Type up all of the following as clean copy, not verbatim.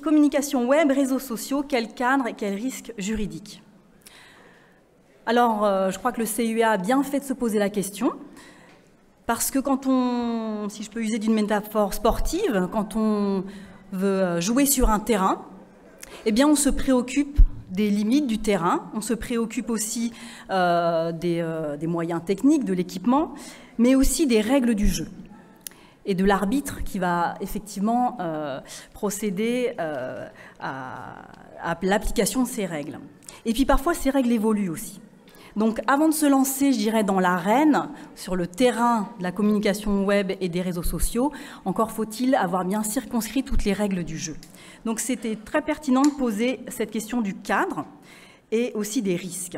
Communication web, réseaux sociaux, quel cadre et quel risque juridique? Alors, je crois que le CUA a bien fait de se poser la question, parce que quand on, si je peux user d'une métaphore sportive, quand on veut jouer sur un terrain, eh bien on se préoccupe des limites du terrain, on se préoccupe aussi des moyens techniques, de l'équipement, mais aussi des règles du jeu et de l'arbitre qui va effectivement procéder à l'application de ces règles. Et puis parfois, ces règles évoluent aussi. Donc avant de se lancer, je dirais, dans l'arène, sur le terrain de la communication web et des réseaux sociaux, encore faut-il avoir bien circonscrit toutes les règles du jeu. Donc c'était très pertinent de poser cette question du cadre et aussi des risques.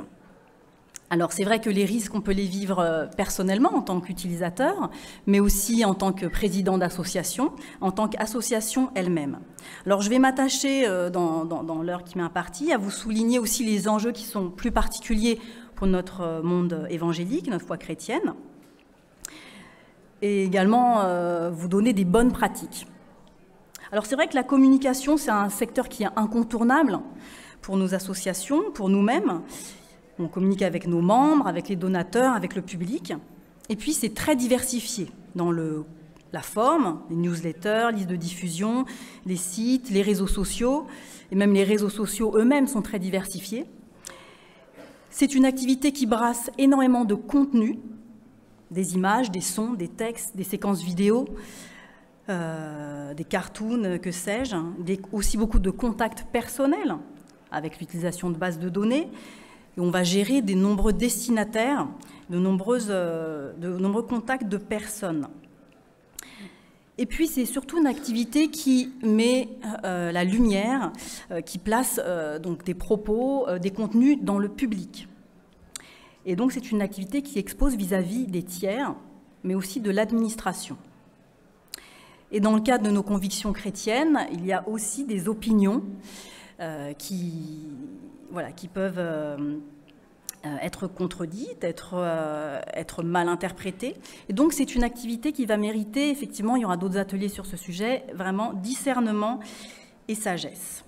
Alors c'est vrai que les risques, on peut les vivre personnellement en tant qu'utilisateur, mais aussi en tant que président d'association, en tant qu'association elle-même. Alors je vais m'attacher dans l'heure qui m'est impartie à vous souligner aussi les enjeux qui sont plus particuliers pour notre monde évangélique, notre foi chrétienne, et également vous donner des bonnes pratiques. Alors c'est vrai que la communication, c'est un secteur qui est incontournable pour nos associations, pour nous-mêmes. On communique avec nos membres, avec les donateurs, avec le public. Et puis c'est très diversifié dans la forme, les newsletters, listes de diffusion, les sites, les réseaux sociaux, et même les réseaux sociaux eux-mêmes sont très diversifiés. C'est une activité qui brasse énormément de contenu, des images, des sons, des textes, des séquences vidéo, des cartoons, que sais-je, aussi beaucoup de contacts personnels avec l'utilisation de bases de données. Et on va gérer de nombreux destinataires, de nombreux contacts de personnes. Et puis c'est surtout une activité qui met la lumière, qui place donc des propos, des contenus dans le public. Et donc c'est une activité qui expose vis-à-vis des tiers, mais aussi de l'administration. Et dans le cadre de nos convictions chrétiennes, il y a aussi des opinions qui peuvent être contredites, être mal interprétées. Et donc c'est une activité qui va mériter, effectivement, il y aura d'autres ateliers sur ce sujet, vraiment discernement et sagesse.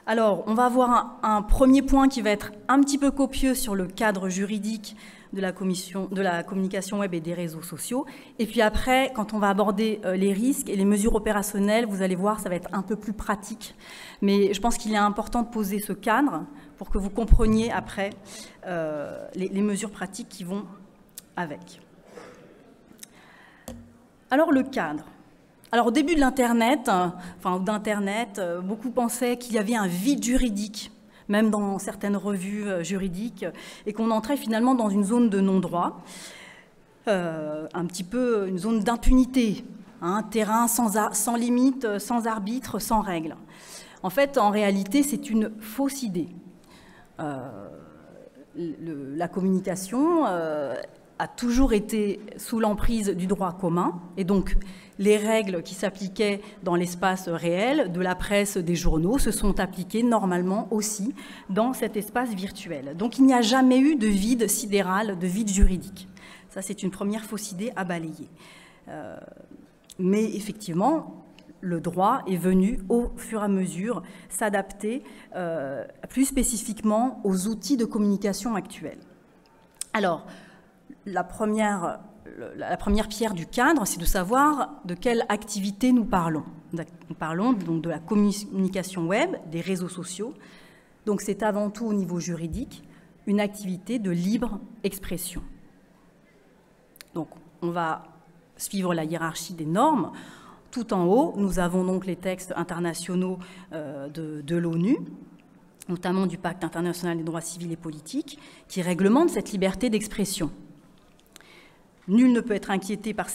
Alors, on va avoir un premier point qui va être un petit peu copieux sur le cadre juridique de la communication web et des réseaux sociaux. Et puis après, quand on va aborder les risques et les mesures opérationnelles, vous allez voir, ça va être un peu plus pratique. Mais je pense qu'il est important de poser ce cadre pour que vous compreniez après les mesures pratiques qui vont avec. Alors le cadre. Alors au début de l'Internet, beaucoup pensaient qu'il y avait un vide juridique, même dans certaines revues juridiques, et qu'on entrait finalement dans une zone de non-droit, un petit peu une zone d'impunité, un terrain sans limite, sans arbitre, sans règles. En fait, en réalité, c'est une fausse idée. La communication a toujours été sous l'emprise du droit commun, et donc les règles qui s'appliquaient dans l'espace réel, de la presse, des journaux, se sont appliquées normalement aussi dans cet espace virtuel. Donc il n'y a jamais eu de vide sidéral, de vide juridique. Ça, c'est une première fausse idée à balayer. Mais effectivement, le droit est venu au fur et à mesure s'adapter plus spécifiquement aux outils de communication actuels. Alors, la première pierre du cadre, c'est de savoir de quelle activité nous parlons. Nous parlons donc de la communication web, des réseaux sociaux. Donc c'est avant tout au niveau juridique une activité de libre expression. Donc on va suivre la hiérarchie des normes. Tout en haut, nous avons donc les textes internationaux de l'ONU, notamment du Pacte international des droits civils et politiques, qui réglementent cette liberté d'expression. Nul ne peut être inquiété par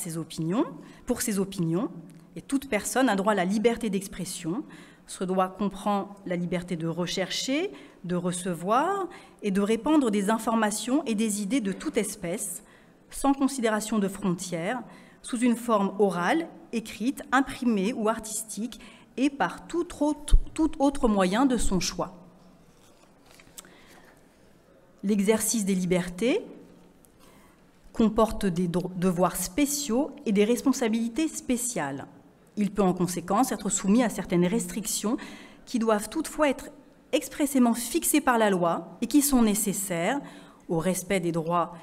pour ses opinions, et toute personne a droit à la liberté d'expression. Ce droit comprend la liberté de rechercher, de recevoir et de répandre des informations et des idées de toute espèce, sans considération de frontières, sous une forme orale, écrite, imprimée ou artistique, et par tout autre moyen de son choix. L'exercice des libertés comporte des devoirs spéciaux et des responsabilités spéciales. Il peut en conséquence être soumis à certaines restrictions qui doivent toutefois être expressément fixées par la loi et qui sont nécessaires au respect des droits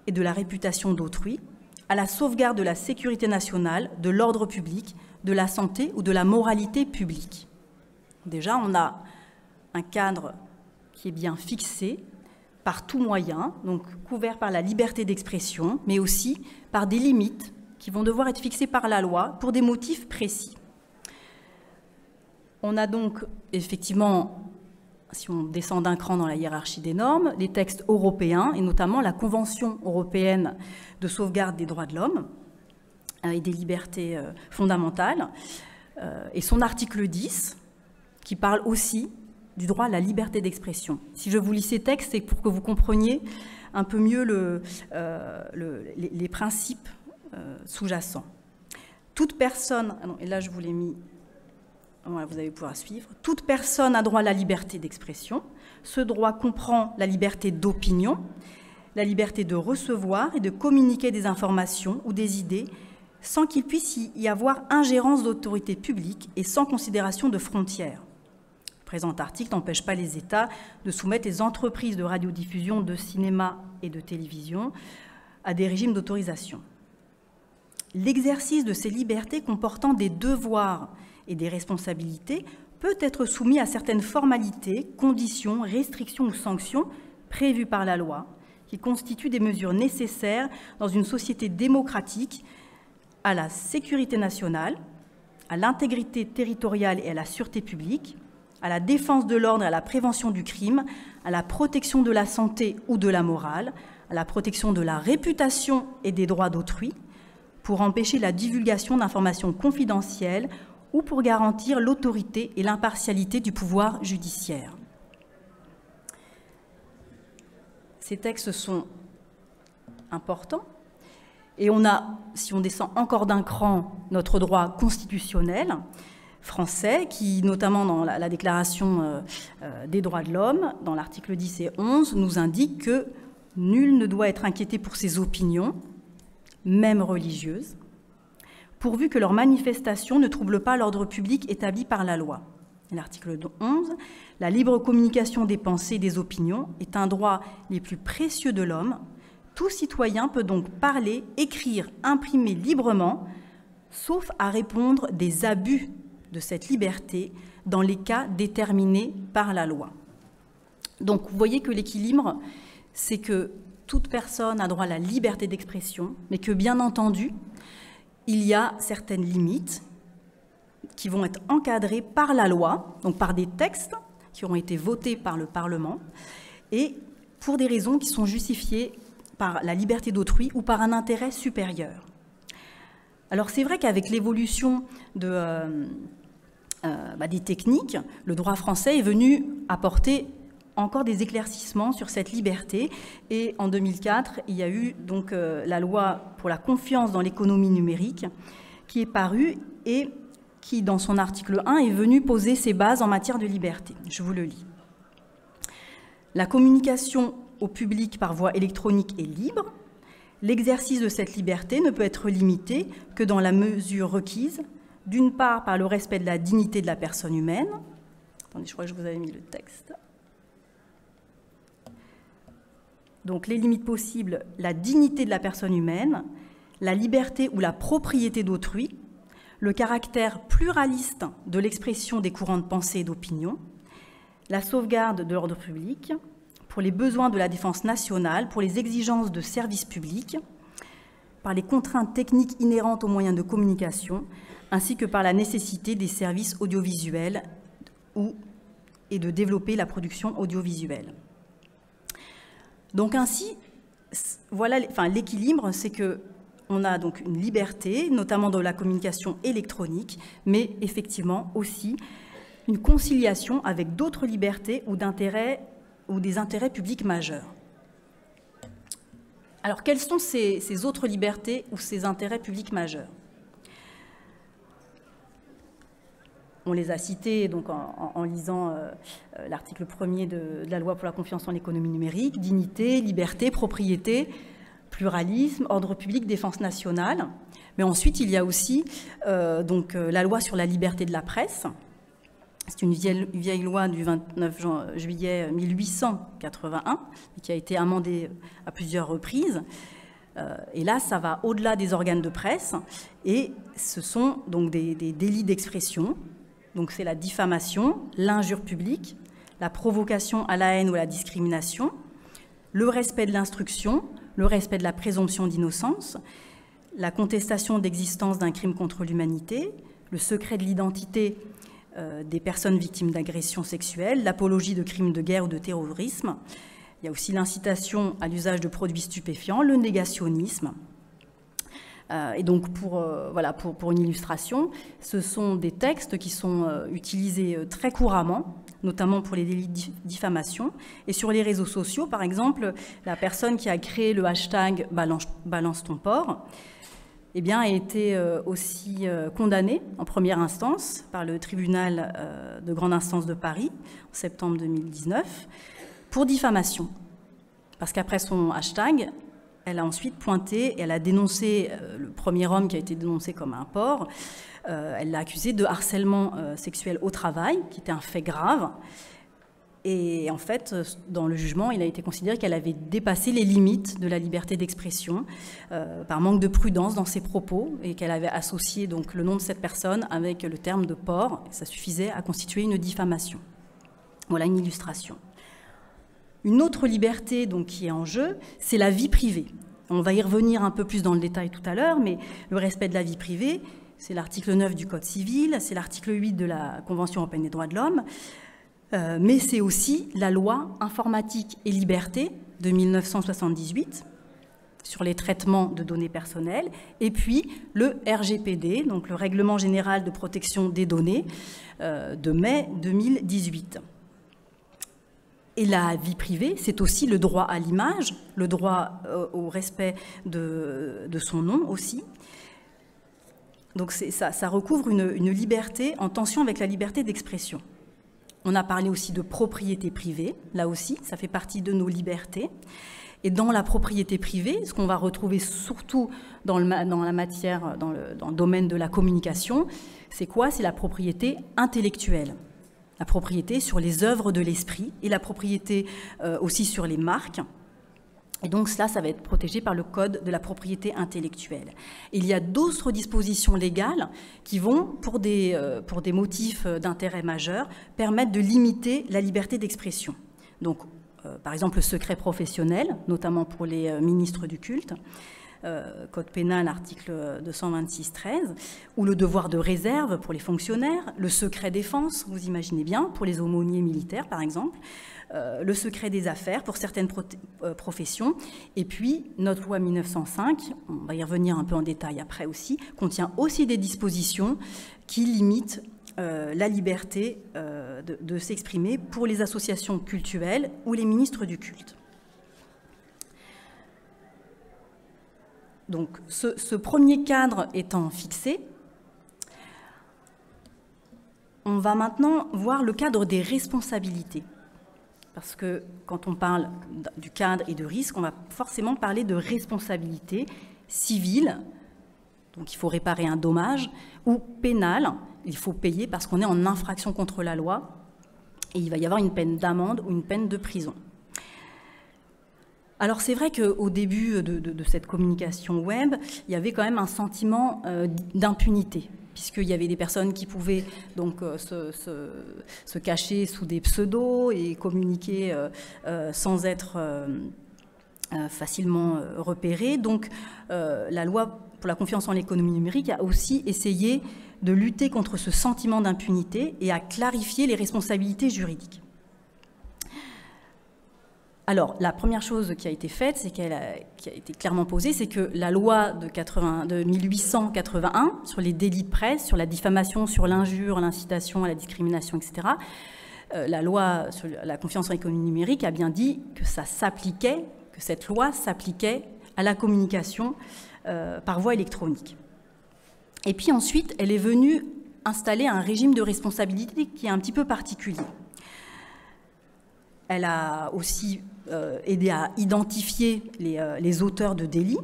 et de la réputation d'autrui, à la sauvegarde de la sécurité nationale, de l'ordre public, de la santé ou de la moralité publique. Déjà, on a un cadre qui est bien fixé par tout moyen, donc couvert par la liberté d'expression, mais aussi par des limites qui vont devoir être fixées par la loi pour des motifs précis. On a donc effectivement, si on descend d'un cran dans la hiérarchie des normes, les textes européens, et notamment la Convention européenne de sauvegarde des droits de l'homme et des libertés fondamentales, et son article 10, qui parle aussi du droit à la liberté d'expression. Si je vous lis ces textes, c'est pour que vous compreniez un peu mieux les principes sous-jacents. Toute personne, et là je vous l'ai mis, voilà, vous allez pouvoir suivre, toute personne a droit à la liberté d'expression. Ce droit comprend la liberté d'opinion, la liberté de recevoir et de communiquer des informations ou des idées sans qu'il puisse y avoir ingérence d'autorité publique et sans considération de frontières. Le présent article n'empêche pas les États de soumettre les entreprises de radiodiffusion, de cinéma et de télévision à des régimes d'autorisation. L'exercice de ces libertés comportant des devoirs et des responsabilités peut être soumis à certaines formalités, conditions, restrictions ou sanctions prévues par la loi, qui constituent des mesures nécessaires dans une société démocratique à la sécurité nationale, à l'intégrité territoriale et à la sûreté publique, à la défense de l'ordre et à la prévention du crime, à la protection de la santé ou de la morale, à la protection de la réputation et des droits d'autrui, pour empêcher la divulgation d'informations confidentielles ou pour garantir l'autorité et l'impartialité du pouvoir judiciaire. Ces textes sont importants et on a, si on descend encore d'un cran, notre droit constitutionnel français qui, notamment dans la Déclaration des droits de l'homme, dans l'article 10 et 11, nous indique que nul ne doit être inquiété pour ses opinions, même religieuses, pourvu que leurs manifestations ne troublent pas l'ordre public établi par la loi. L'article 11, la libre communication des pensées et des opinions est un droit les plus précieux de l'homme. Tout citoyen peut donc parler, écrire, imprimer librement, sauf à répondre des abus de cette liberté dans les cas déterminés par la loi. Donc vous voyez que l'équilibre, c'est que toute personne a droit à la liberté d'expression, mais que bien entendu, il y a certaines limites qui vont être encadrées par la loi, donc par des textes qui auront été votés par le Parlement, et pour des raisons qui sont justifiées par la liberté d'autrui ou par un intérêt supérieur. Alors c'est vrai qu'avec l'évolution des techniques, le droit français est venu apporter encore des éclaircissements sur cette liberté. Et en 2004, il y a eu donc la loi pour la confiance dans l'économie numérique qui est parue et qui, dans son article 1, est venue poser ses bases en matière de liberté. Je vous le lis. La communication au public par voie électronique est libre. L'exercice de cette liberté ne peut être limité que dans la mesure requise, d'une part par le respect de la dignité de la personne humaine. Attendez, je crois que je vous avais mis le texte. Donc les limites possibles, la dignité de la personne humaine, la liberté ou la propriété d'autrui, le caractère pluraliste de l'expression des courants de pensée et d'opinion, la sauvegarde de l'ordre public, pour les besoins de la défense nationale, pour les exigences de service public, par les contraintes techniques inhérentes aux moyens de communication, ainsi que par la nécessité des services audiovisuels et de développer la production audiovisuelle. Donc ainsi, voilà, l'équilibre, c'est qu'on a donc une liberté, notamment dans la communication électronique, mais effectivement aussi une conciliation avec d'autres libertés ou des intérêts publics majeurs. Alors quelles sont ces autres libertés ou ces intérêts publics majeurs ? On les a cités donc, en lisant l'article 1er de la loi pour la confiance en l'économie numérique, dignité, liberté, propriété, pluralisme, ordre public, défense nationale. Mais ensuite, il y a aussi la loi sur la liberté de la presse. C'est une vieille loi du 29 juillet 1881 qui a été amendée à plusieurs reprises. Et là, ça va au-delà des organes de presse et ce sont donc des délits d'expression. Donc c'est la diffamation, l'injure publique, la provocation à la haine ou à la discrimination, le respect de l'instruction, le respect de la présomption d'innocence, la contestation d'existence d'un crime contre l'humanité, le secret de l'identité des personnes victimes d'agressions sexuelles, l'apologie de crimes de guerre ou de terrorisme. Il y a aussi l'incitation à l'usage de produits stupéfiants, le négationnisme. Et donc, pour une illustration, ce sont des textes qui sont utilisés très couramment, notamment pour les délits de diffamation. Et sur les réseaux sociaux, par exemple, la personne qui a créé le hashtag Balance ton porc, eh bien, a été aussi condamnée en première instance par le tribunal de grande instance de Paris en septembre 2019 pour diffamation. Parce qu'après son hashtag, elle a ensuite pointé et elle a dénoncé le premier homme qui a été dénoncé comme un porc. Elle l'a accusé de harcèlement sexuel au travail, qui était un fait grave. Et en fait, dans le jugement, il a été considéré qu'elle avait dépassé les limites de la liberté d'expression par manque de prudence dans ses propos et qu'elle avait associé donc le nom de cette personne avec le terme de porc. Ça suffisait à constituer une diffamation. Voilà une illustration. Une autre liberté donc, qui est en jeu, c'est la vie privée. On va y revenir un peu plus dans le détail tout à l'heure, mais le respect de la vie privée, c'est l'article 9 du Code civil, c'est l'article 8 de la Convention européenne des droits de l'homme, mais c'est aussi la loi informatique et liberté de 1978 sur les traitements de données personnelles, et puis le RGPD, donc le Règlement général de protection des données de mai 2018. Et la vie privée, c'est aussi le droit à l'image, le droit au respect de son nom aussi. Donc ça recouvre une liberté en tension avec la liberté d'expression. On a parlé aussi de propriété privée, là aussi, ça fait partie de nos libertés. Et dans la propriété privée, ce qu'on va retrouver surtout dans la matière, dans le domaine de la communication, c'est quoi? C'est la propriété intellectuelle. La propriété sur les œuvres de l'esprit et la propriété aussi sur les marques. Et donc cela, ça va être protégé par le Code de la propriété intellectuelle. Il y a d'autres dispositions légales qui vont, pour des motifs d'intérêt majeur, permettre de limiter la liberté d'expression. Donc, par exemple, le secret professionnel, notamment pour les ministres du culte, Code pénal, article 226-13, ou le devoir de réserve pour les fonctionnaires, le secret défense, vous imaginez bien, pour les aumôniers militaires, par exemple, le secret des affaires pour certaines professions, et puis notre loi 1905, on va y revenir un peu en détail après aussi, contient aussi des dispositions qui limitent la liberté de s'exprimer pour les associations cultuelles ou les ministres du culte. Donc ce premier cadre étant fixé, on va maintenant voir le cadre des responsabilités. Parce que quand on parle du cadre et de risque, on va forcément parler de responsabilité civile, donc il faut réparer un dommage, ou pénale, il faut payer parce qu'on est en infraction contre la loi, et il va y avoir une peine d'amende ou une peine de prison. Alors c'est vrai qu'au début de cette communication web, il y avait quand même un sentiment d'impunité, puisqu'il y avait des personnes qui pouvaient donc se cacher sous des pseudos et communiquer sans être facilement repérées. Donc la loi pour la confiance en l'économie numérique a aussi essayé de lutter contre ce sentiment d'impunité et à clarifier les responsabilités juridiques. Alors, la première chose qui a été faite, qui a été clairement posée, c'est que la loi de 1881 sur les délits de presse, sur la diffamation, sur l'injure, l'incitation à la discrimination, etc., la loi sur la confiance en l'économie numérique a bien dit que cette loi s'appliquait à la communication par voie électronique. Et puis ensuite, elle est venue installer un régime de responsabilité qui est un petit peu particulier. Elle a aussi aidé à identifier les auteurs de délits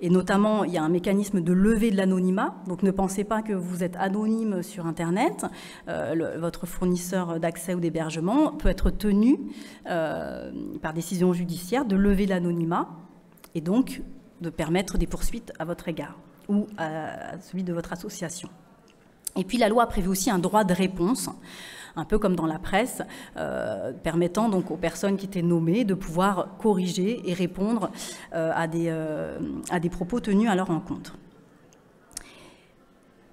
Et notamment, il y a un mécanisme de levée de l'anonymat. Donc ne pensez pas que vous êtes anonyme sur Internet. Votre fournisseur d'accès ou d'hébergement peut être tenu par décision judiciaire de lever l'anonymat et donc de permettre des poursuites à votre égard ou à celui de votre association. Et puis la loi prévoit aussi un droit de réponse, un peu comme dans la presse, permettant donc aux personnes qui étaient nommées de pouvoir corriger et répondre à des propos tenus à leur encontre.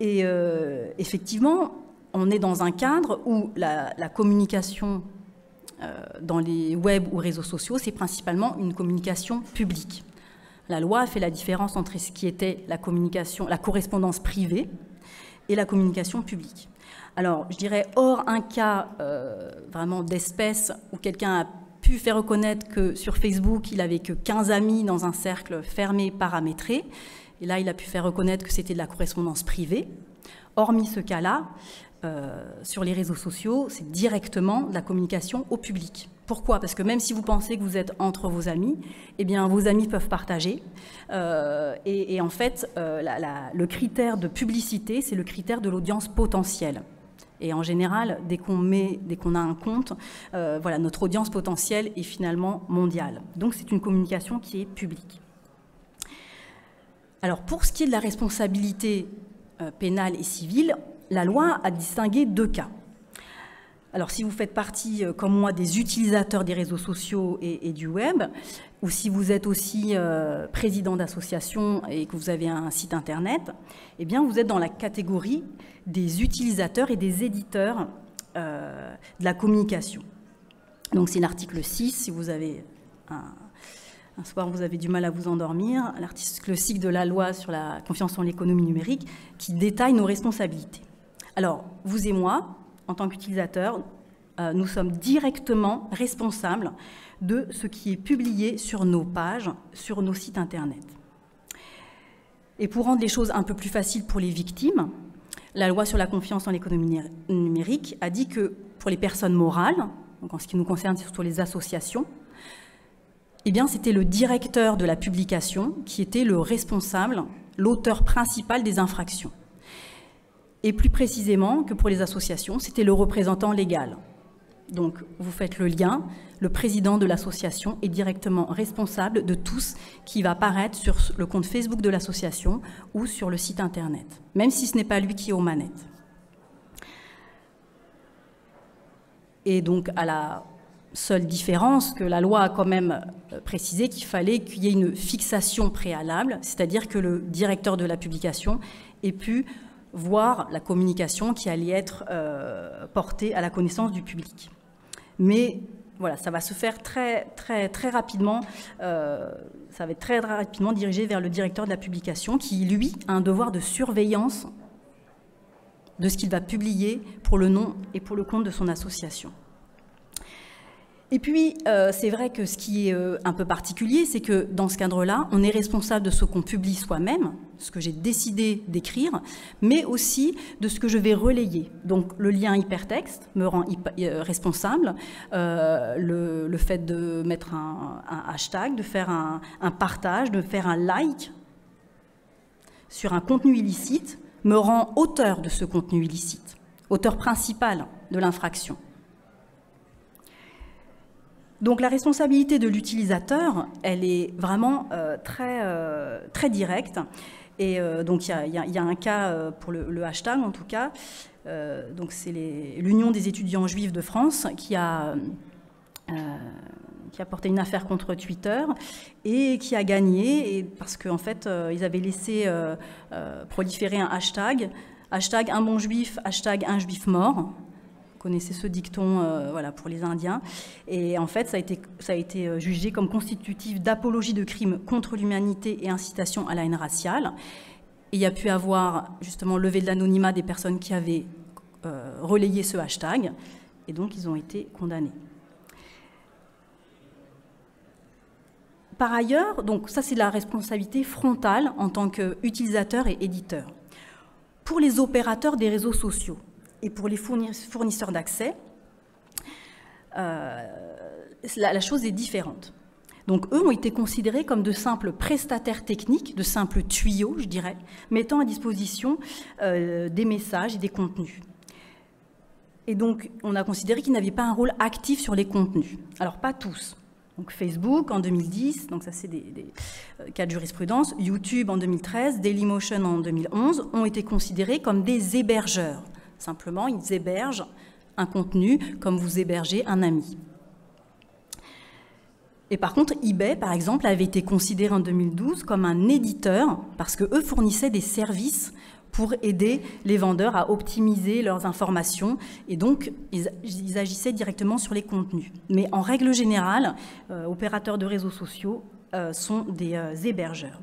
Et effectivement, on est dans un cadre où la communication dans les web ou réseaux sociaux, c'est principalement une communication publique. La loi a fait la différence entre ce qui était la communication, la correspondance privée et la communication publique. Alors, je dirais, hors un cas vraiment d'espèce où quelqu'un a pu faire reconnaître que sur Facebook, il n'avait que 15 amis dans un cercle fermé, paramétré, et là, il a pu faire reconnaître que c'était de la correspondance privée. Hormis ce cas-là, sur les réseaux sociaux, c'est directement de la communication au public. Pourquoi? Parce que même si vous pensez que vous êtes entre vos amis, eh bien, vos amis peuvent partager. Et en fait, le critère de publicité, c'est le critère de l'audience potentielle. Et en général, dès qu'on a un compte, voilà, notre audience potentielle est finalement mondiale. Donc, c'est une communication qui est publique. Alors, pour ce qui est de la responsabilité pénale et civile, la loi a distingué deux cas. Alors, si vous faites partie, comme moi, des utilisateurs des réseaux sociaux et du web, ou si vous êtes aussi président d'association et que vous avez un site internet, eh bien, vous êtes dans la catégorie des utilisateurs et des éditeurs de la communication. Donc, c'est l'article 6, si vous avez un soir vous avez du mal à vous endormir, l'article 6 de la loi sur la confiance en l'économie numérique, qui détaille nos responsabilités. Alors, vous et moi, en tant qu'utilisateurs, nous sommes directement responsables de ce qui est publié sur nos pages, sur nos sites Internet. Et pour rendre les choses un peu plus faciles pour les victimes, la loi sur la confiance en l'économie numérique a dit que pour les personnes morales, donc en ce qui nous concerne, c'est surtout les associations, eh bien, c'était le directeur de la publication qui était le responsable, l'auteur principal des infractions. Et plus précisément que pour les associations, c'était le représentant légal. Donc, vous faites le lien, le président de l'association est directement responsable de tout ce qui va apparaître sur le compte Facebook de l'association ou sur le site Internet, même si ce n'est pas lui qui est aux manettes. Et donc, à la seule différence que la loi a quand même précisé qu'il fallait qu'il y ait une fixation préalable, c'est-à-dire que le directeur de la publication ait pu voir la communication qui allait être portée à la connaissance du public. Mais voilà, ça va se faire très rapidement, ça va être très rapidement dirigé vers le directeur de la publication qui, lui, a un devoir de surveillance de ce qu'il va publier pour le nom et pour le compte de son association. Et puis, c'est vrai que ce qui est un peu particulier, c'est que dans ce cadre-là, on est responsable de ce qu'on publie soi-même, ce que j'ai décidé d'écrire, mais aussi de ce que je vais relayer. Donc, le lien hypertexte me rend responsable, le fait de mettre un hashtag, de faire un partage, de faire un like sur un contenu illicite, me rend auteur de ce contenu illicite, auteur principal de l'infraction. Donc la responsabilité de l'utilisateur, elle est vraiment très directe. Et donc il y a un cas pour le hashtag en tout cas. Donc c'est l'Union des étudiants juifs de France qui a porté une affaire contre Twitter et qui a gagné et parce qu'en fait ils avaient laissé proliférer un hashtag un bon juif, hashtag un juif mort. Vous connaissez ce dicton voilà, pour les Indiens. Et en fait, ça a été jugé comme constitutif d'apologie de crimes contre l'humanité et incitation à la haine raciale. Et il y a pu avoir justement levé de l'anonymat des personnes qui avaient relayé ce hashtag. Et donc, ils ont été condamnés. Par ailleurs, donc ça c'est la responsabilité frontale en tant qu'utilisateur et éditeur. Pour les opérateurs des réseaux sociaux, et pour les fournisseurs d'accès, la chose est différente. Donc eux ont été considérés comme de simples prestataires techniques, de simples tuyaux, je dirais, mettant à disposition des messages et des contenus. Et donc on a considéré qu'ils n'avaient pas un rôle actif sur les contenus. Alors pas tous. Donc Facebook en 2010, donc ça c'est des cas de jurisprudence, YouTube en 2013, Dailymotion en 2011 ont été considérés comme des hébergeurs. Simplement, ils hébergent un contenu comme vous hébergez un ami. Et par contre, eBay, par exemple, avait été considéré en 2012 comme un éditeur parce qu'eux fournissaient des services pour aider les vendeurs à optimiser leurs informations et donc ils agissaient directement sur les contenus. Mais en règle générale, opérateurs de réseaux sociaux sont des hébergeurs.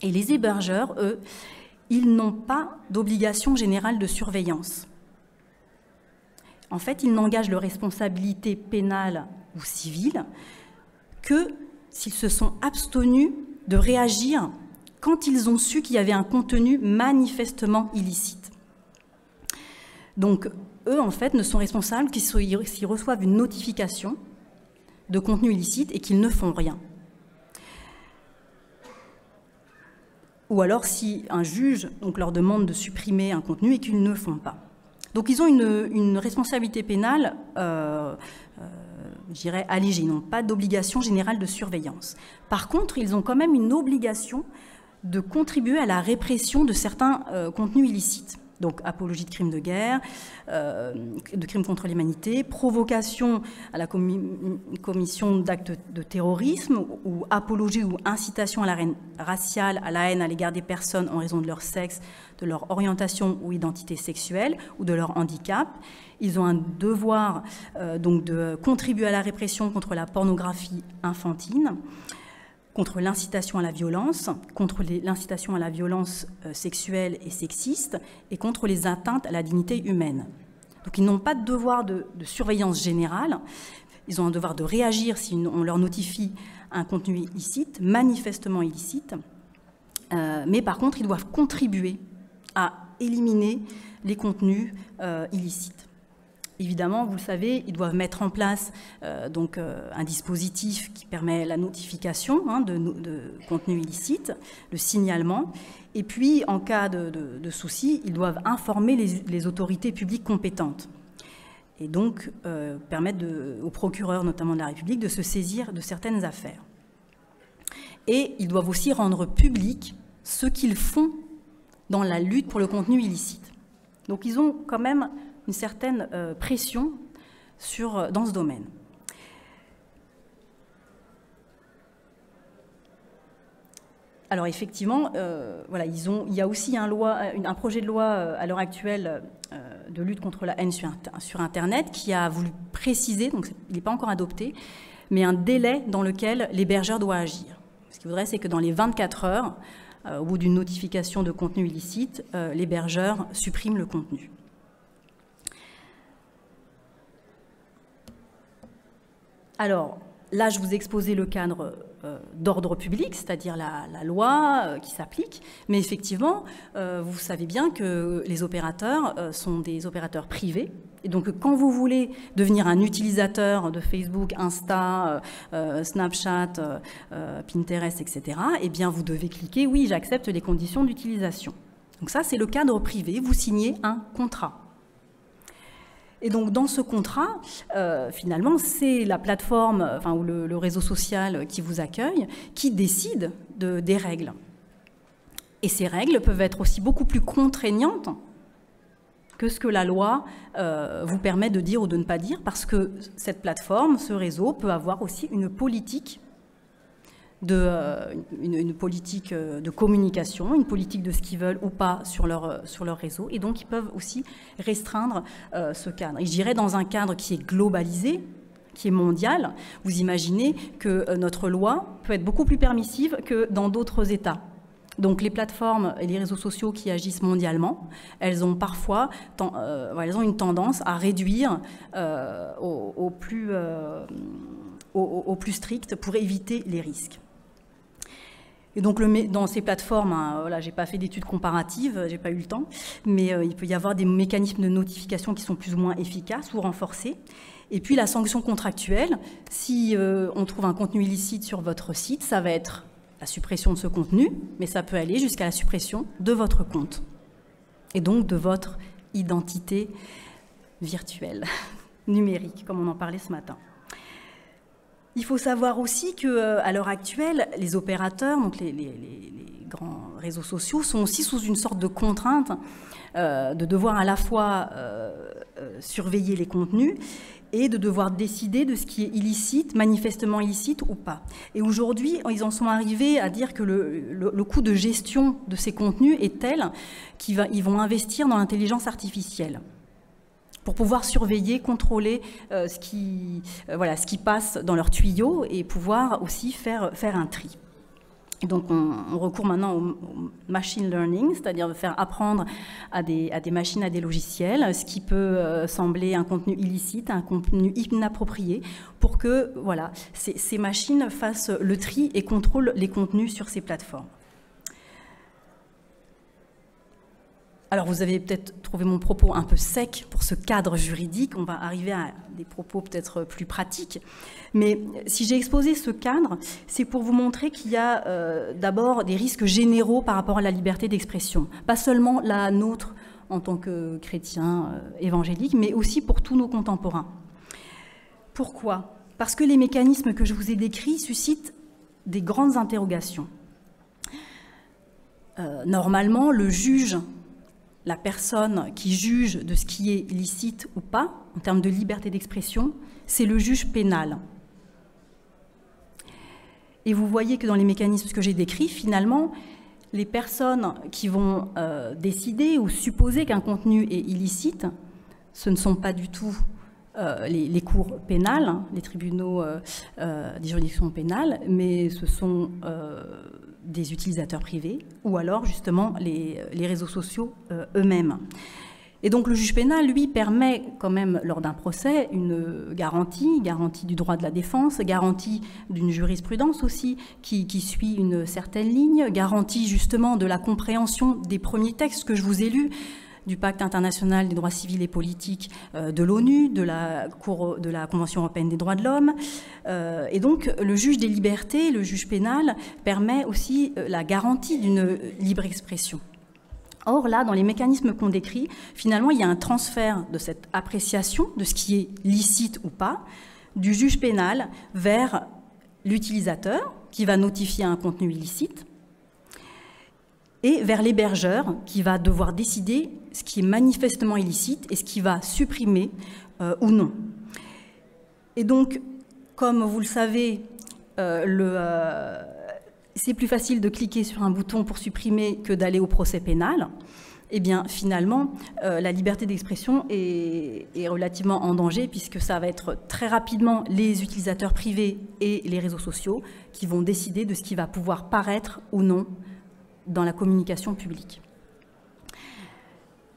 Et les hébergeurs, eux, ils n'ont pas d'obligation générale de surveillance. En fait, ils n'engagent leur responsabilité pénale ou civile que s'ils se sont abstenus de réagir quand ils ont su qu'il y avait un contenu manifestement illicite. Donc, eux, en fait, ne sont responsables que s'ils reçoivent une notification de contenu illicite et qu'ils ne font rien. Ou alors si un juge donc, leur demande de supprimer un contenu et qu'ils ne le font pas. Donc, ils ont une responsabilité pénale je dirais allégée, ils n'ont pas d'obligation générale de surveillance. Par contre, ils ont quand même une obligation de contribuer à la répression de certains contenus illicites. Donc, apologie de crimes de guerre, de crimes contre l'humanité, provocation à la commission d'actes de terrorisme ou apologie ou incitation à la haine raciale, à la haine à l'égard des personnes en raison de leur sexe, de leur orientation ou identité sexuelle ou de leur handicap. Ils ont un devoir donc de contribuer à la répression contre la pornographie infantile, contre l'incitation à la violence, contre l'incitation à la violence sexuelle et sexiste, et contre les atteintes à la dignité humaine. Donc ils n'ont pas de devoir de surveillance générale, ils ont un devoir de réagir si on leur notifie un contenu illicite, manifestement illicite, mais par contre ils doivent contribuer à éliminer les contenus illicites. Évidemment, vous le savez, ils doivent mettre en place un dispositif qui permet la notification de contenu illicite, le signalement, et puis en cas de souci, ils doivent informer les autorités publiques compétentes et donc permettre aux procureurs, notamment de la République, de se saisir de certaines affaires. Et ils doivent aussi rendre public ce qu'ils font dans la lutte pour le contenu illicite. Donc ils ont quand même une certaine pression dans ce domaine. Alors effectivement, voilà, il y a aussi un projet de loi à l'heure actuelle de lutte contre la haine sur Internet qui a voulu préciser, donc il n'est pas encore adopté, mais un délai dans lequel l'hébergeur doit agir. Ce qu'il faudrait, c'est que dans les 24 heures, au bout d'une notification de contenu illicite, l'hébergeur supprime le contenu. Alors, là, je vous ai exposé le cadre d'ordre public, c'est-à-dire la loi qui s'applique, mais effectivement, vous savez bien que les opérateurs sont des opérateurs privés, et donc quand vous voulez devenir un utilisateur de Facebook, Insta, Snapchat, Pinterest, etc., eh bien, vous devez cliquer « Oui, j'accepte les conditions d'utilisation ». Donc ça, c'est le cadre privé, vous signez un contrat. Et donc, dans ce contrat, finalement, c'est la plateforme ou le réseau social qui vous accueille qui décide des règles. Et ces règles peuvent être aussi beaucoup plus contraignantes que ce que la loi vous permet de dire ou de ne pas dire, parce que cette plateforme, ce réseau, peut avoir aussi une politique de communication, une politique de ce qu'ils veulent ou pas sur leur réseau, et donc ils peuvent aussi restreindre ce cadre. Et je dirais dans un cadre qui est globalisé, qui est mondial, vous imaginez que notre loi peut être beaucoup plus permissive que dans d'autres États. Donc les plateformes et les réseaux sociaux qui agissent mondialement, elles ont parfois elles ont une tendance à réduire au plus strict pour éviter les risques. Et donc dans ces plateformes, voilà, j'ai pas fait d'études comparatives, j'ai pas eu le temps, mais il peut y avoir des mécanismes de notification qui sont plus ou moins efficaces ou renforcés. Et puis la sanction contractuelle, si on trouve un contenu illicite sur votre site, ça va être la suppression de ce contenu, mais ça peut aller jusqu'à la suppression de votre compte et donc de votre identité virtuelle, numérique, comme on en parlait ce matin. Il faut savoir aussi qu'à l'heure actuelle, les opérateurs, donc les grands réseaux sociaux, sont aussi sous une sorte de contrainte de devoir à la fois surveiller les contenus et de devoir décider de ce qui est illicite, manifestement illicite ou pas. Et aujourd'hui, ils en sont arrivés à dire que le coût de gestion de ces contenus est tel qu'ils vont investir dans l'intelligence artificielle pour pouvoir surveiller, contrôler ce qui passe dans leurs tuyaux et pouvoir aussi faire un tri. Et donc on recourt maintenant au machine learning, c'est-à-dire de faire apprendre à des machines, à des logiciels, ce qui peut sembler un contenu illicite, un contenu inapproprié, pour que voilà, ces machines fassent le tri et contrôlent les contenus sur ces plateformes. Alors vous avez peut-être trouvé mon propos un peu sec pour ce cadre juridique, on va arriver à des propos peut-être plus pratiques, mais si j'ai exposé ce cadre, c'est pour vous montrer qu'il y a d'abord des risques généraux par rapport à la liberté d'expression, pas seulement la nôtre en tant que chrétiens évangéliques, mais aussi pour tous nos contemporains. Pourquoi ? Parce que les mécanismes que je vous ai décrits suscitent des grandes interrogations. Normalement, le juge, la personne qui juge de ce qui est licite ou pas, en termes de liberté d'expression, c'est le juge pénal. Et vous voyez que dans les mécanismes que j'ai décrits, finalement, les personnes qui vont décider ou supposer qu'un contenu est illicite, ce ne sont pas du tout les cours pénales, les tribunaux des juridictions pénales, mais ce sont des utilisateurs privés ou alors justement les réseaux sociaux eux-mêmes. Et donc le juge pénal, lui, permet quand même lors d'un procès une garantie du droit de la défense, garantie d'une jurisprudence aussi qui suit une certaine ligne, garantie justement de la compréhension des premiers textes que je vous ai lus, du Pacte international des droits civils et politiques de l'ONU, de la Convention européenne des droits de l'homme. Et donc, le juge des libertés, le juge pénal, permet aussi la garantie d'une libre expression. Or, là, dans les mécanismes qu'on décrit, finalement, il y a un transfert de cette appréciation de ce qui est licite ou pas, du juge pénal vers l'utilisateur, qui va notifier un contenu illicite, et vers l'hébergeur qui va devoir décider ce qui est manifestement illicite et ce qui va supprimer ou non. Et donc, comme vous le savez, c'est plus facile de cliquer sur un bouton pour supprimer que d'aller au procès pénal. Eh bien, finalement, la liberté d'expression est relativement en danger puisque ça va être très rapidement les utilisateurs privés et les réseaux sociaux qui vont décider de ce qui va pouvoir paraître ou non dans la communication publique.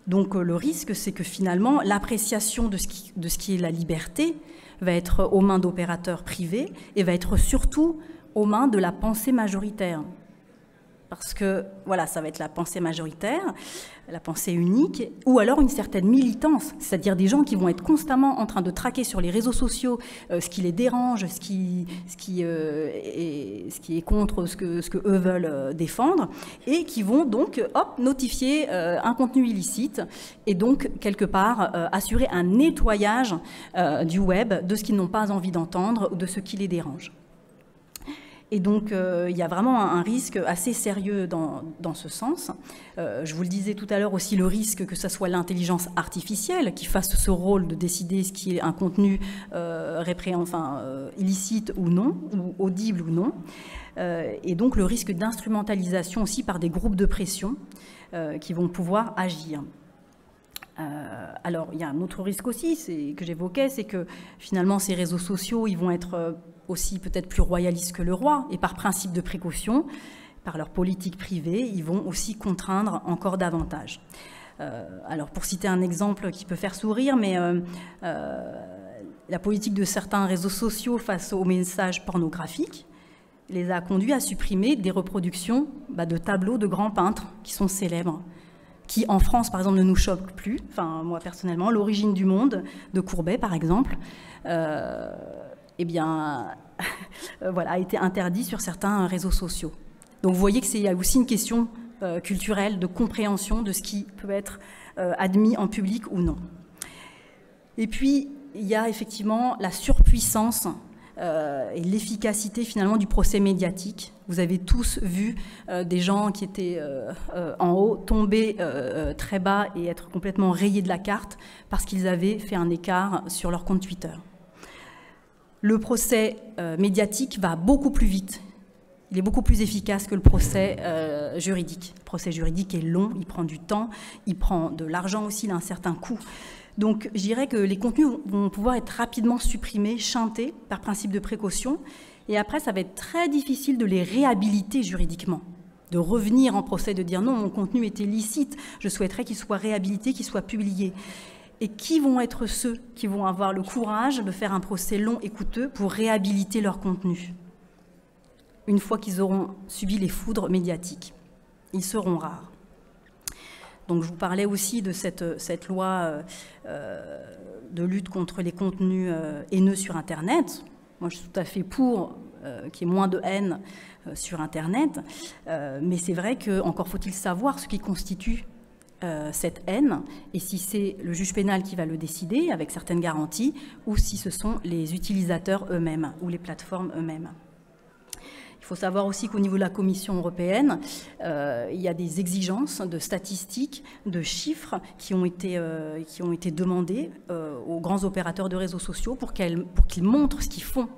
Donc le risque, c'est que finalement, l'appréciation de ce qui est la liberté va être aux mains d'opérateurs privés et va être surtout aux mains de la pensée majoritaire. Parce que, voilà, ça va être la pensée majoritaire, la pensée unique, ou alors une certaine militance, c'est-à-dire des gens qui vont être constamment en train de traquer sur les réseaux sociaux ce qui les dérange, ce qui est contre ce que eux veulent défendre, et qui vont donc, notifier un contenu illicite, et donc, quelque part, assurer un nettoyage du web de ce qu'ils n'ont pas envie d'entendre ou de ce qui les dérange. Et donc, il y a vraiment un risque assez sérieux dans ce sens. Je vous le disais tout à l'heure aussi, le risque que ce soit l'intelligence artificielle qui fasse ce rôle de décider ce qui est un contenu illicite ou non, ou audible ou non. Et donc, le risque d'instrumentalisation aussi par des groupes de pression qui vont pouvoir agir. Alors, il y a un autre risque aussi que j'évoquais, c'est que finalement, ces réseaux sociaux, ils vont être aussi peut-être plus royalistes que le roi, et par principe de précaution, par leur politique privée, ils vont aussi contraindre encore davantage. Alors, pour citer un exemple qui peut faire sourire, mais la politique de certains réseaux sociaux face aux messages pornographiques les a conduits à supprimer des reproductions de tableaux de grands peintres qui sont célèbres, qui en France, par exemple, ne nous choque plus. Enfin, moi, personnellement, L'origine du monde de Courbet, par exemple, eh bien, voilà, a été interdit sur certains réseaux sociaux. Donc vous voyez qu'il y a aussi une question culturelle, de compréhension de ce qui peut être admis en public ou non. Et puis, il y a effectivement la surpuissance et l'efficacité finalement du procès médiatique. Vous avez tous vu des gens qui étaient en haut tomber très bas et être complètement rayés de la carte parce qu'ils avaient fait un écart sur leur compte Twitter. Le procès médiatique va beaucoup plus vite. Il est beaucoup plus efficace que le procès juridique. Le procès juridique est long, il prend du temps, il prend de l'argent aussi, il a un certain coût. Donc je dirais que les contenus vont pouvoir être rapidement supprimés, chantés par principe de précaution. Et après, ça va être très difficile de les réhabiliter juridiquement, de revenir en procès, de dire non, mon contenu était licite, je souhaiterais qu'il soit réhabilité, qu'il soit publié. Et qui vont être ceux qui vont avoir le courage de faire un procès long et coûteux pour réhabiliter leur contenu ? Une fois qu'ils auront subi les foudres médiatiques. Ils seront rares. Donc je vous parlais aussi de cette loi de lutte contre les contenus haineux sur Internet. Moi, je suis tout à fait pour qu'il y ait moins de haine sur Internet. Mais c'est vrai qu'encore faut-il savoir ce qui constitue cette haine et si c'est le juge pénal qui va le décider avec certaines garanties ou si ce sont les utilisateurs eux-mêmes ou les plateformes eux-mêmes. Il faut savoir aussi qu'au niveau de la Commission européenne, il y a des exigences de statistiques, de chiffres qui ont été demandés aux grands opérateurs de réseaux sociaux pour qu'ils montrent ce qu'ils font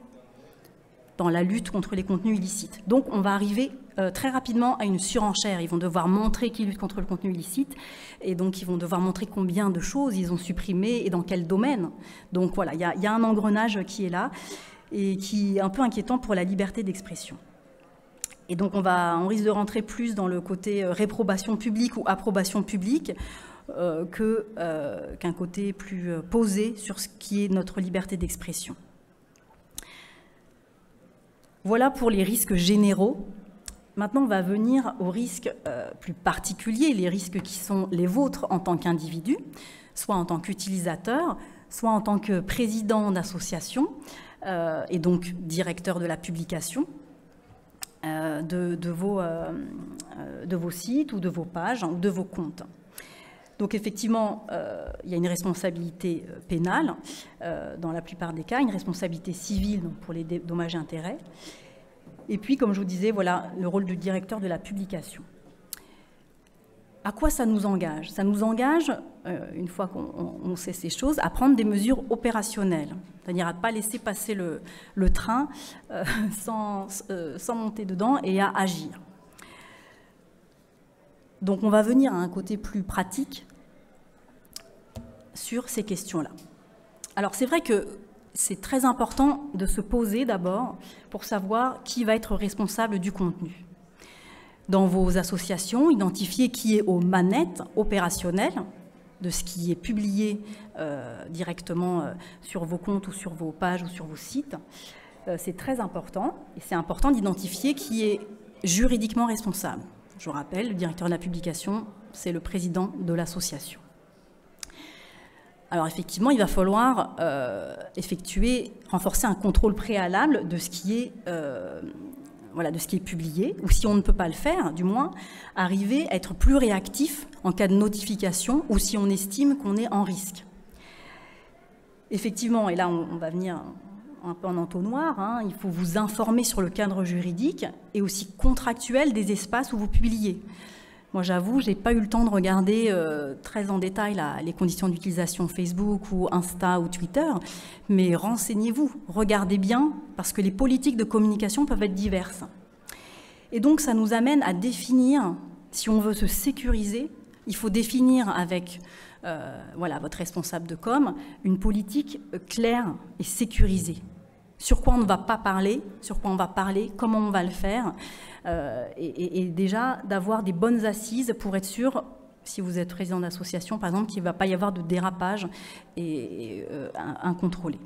dans la lutte contre les contenus illicites. Donc on va arriver très rapidement à une surenchère. Ils vont devoir montrer qu'ils luttent contre le contenu illicite et donc ils vont devoir montrer combien de choses ils ont supprimées et dans quel domaine. Donc voilà, il y a un engrenage qui est là et qui est un peu inquiétant pour la liberté d'expression. Et donc on risque de rentrer plus dans le côté réprobation publique ou approbation publique qu'un côté plus posé sur ce qui est notre liberté d'expression. Voilà pour les risques généraux. Maintenant, on va venir aux risques plus particuliers, les risques qui sont les vôtres en tant qu'individu, soit en tant qu'utilisateur, soit en tant que président d'association et donc directeur de la publication. De vos sites ou de vos pages ou de vos comptes. Donc effectivement, il y a une responsabilité pénale dans la plupart des cas, une responsabilité civile donc pour les dommages et intérêts. Et puis, comme je vous disais, voilà le rôle du directeur de la publication. À quoi ça nous engage ? Ça nous engage, une fois qu'on sait ces choses, à prendre des mesures opérationnelles, c'est-à-dire à ne pas laisser passer le train sans monter dedans et à agir. Donc on va venir à un côté plus pratique sur ces questions-là. Alors c'est vrai que c'est très important de se poser d'abord pour savoir qui va être responsable du contenu. Dans vos associations, identifiez qui est aux manettes opérationnelles de ce qui est publié directement sur vos comptes ou sur vos pages ou sur vos sites. C'est très important et c'est important d'identifier qui est juridiquement responsable. Je vous rappelle, le directeur de la publication, c'est le président de l'association. Alors effectivement, il va falloir renforcer un contrôle préalable de ce qui est de ce qui est publié, ou si on ne peut pas le faire, du moins, arriver à être plus réactif en cas de notification ou si on estime qu'on est en risque. Effectivement, et là on va venir un peu en entonnoir, hein, il faut vous informer sur le cadre juridique et aussi contractuel des espaces où vous publiez. Moi j'avoue, je n'ai pas eu le temps de regarder très en détail les conditions d'utilisation Facebook ou Insta ou Twitter, mais renseignez-vous, regardez bien, parce que les politiques de communication peuvent être diverses. Et donc ça nous amène à définir, si on veut se sécuriser, il faut définir avec votre responsable de com une politique claire et sécurisée. Sur quoi on ne va pas parler, sur quoi on va parler, comment on va le faire, et déjà d'avoir des bonnes assises pour être sûr, si vous êtes président d'association par exemple, qu'il ne va pas y avoir de dérapage et incontrôlé.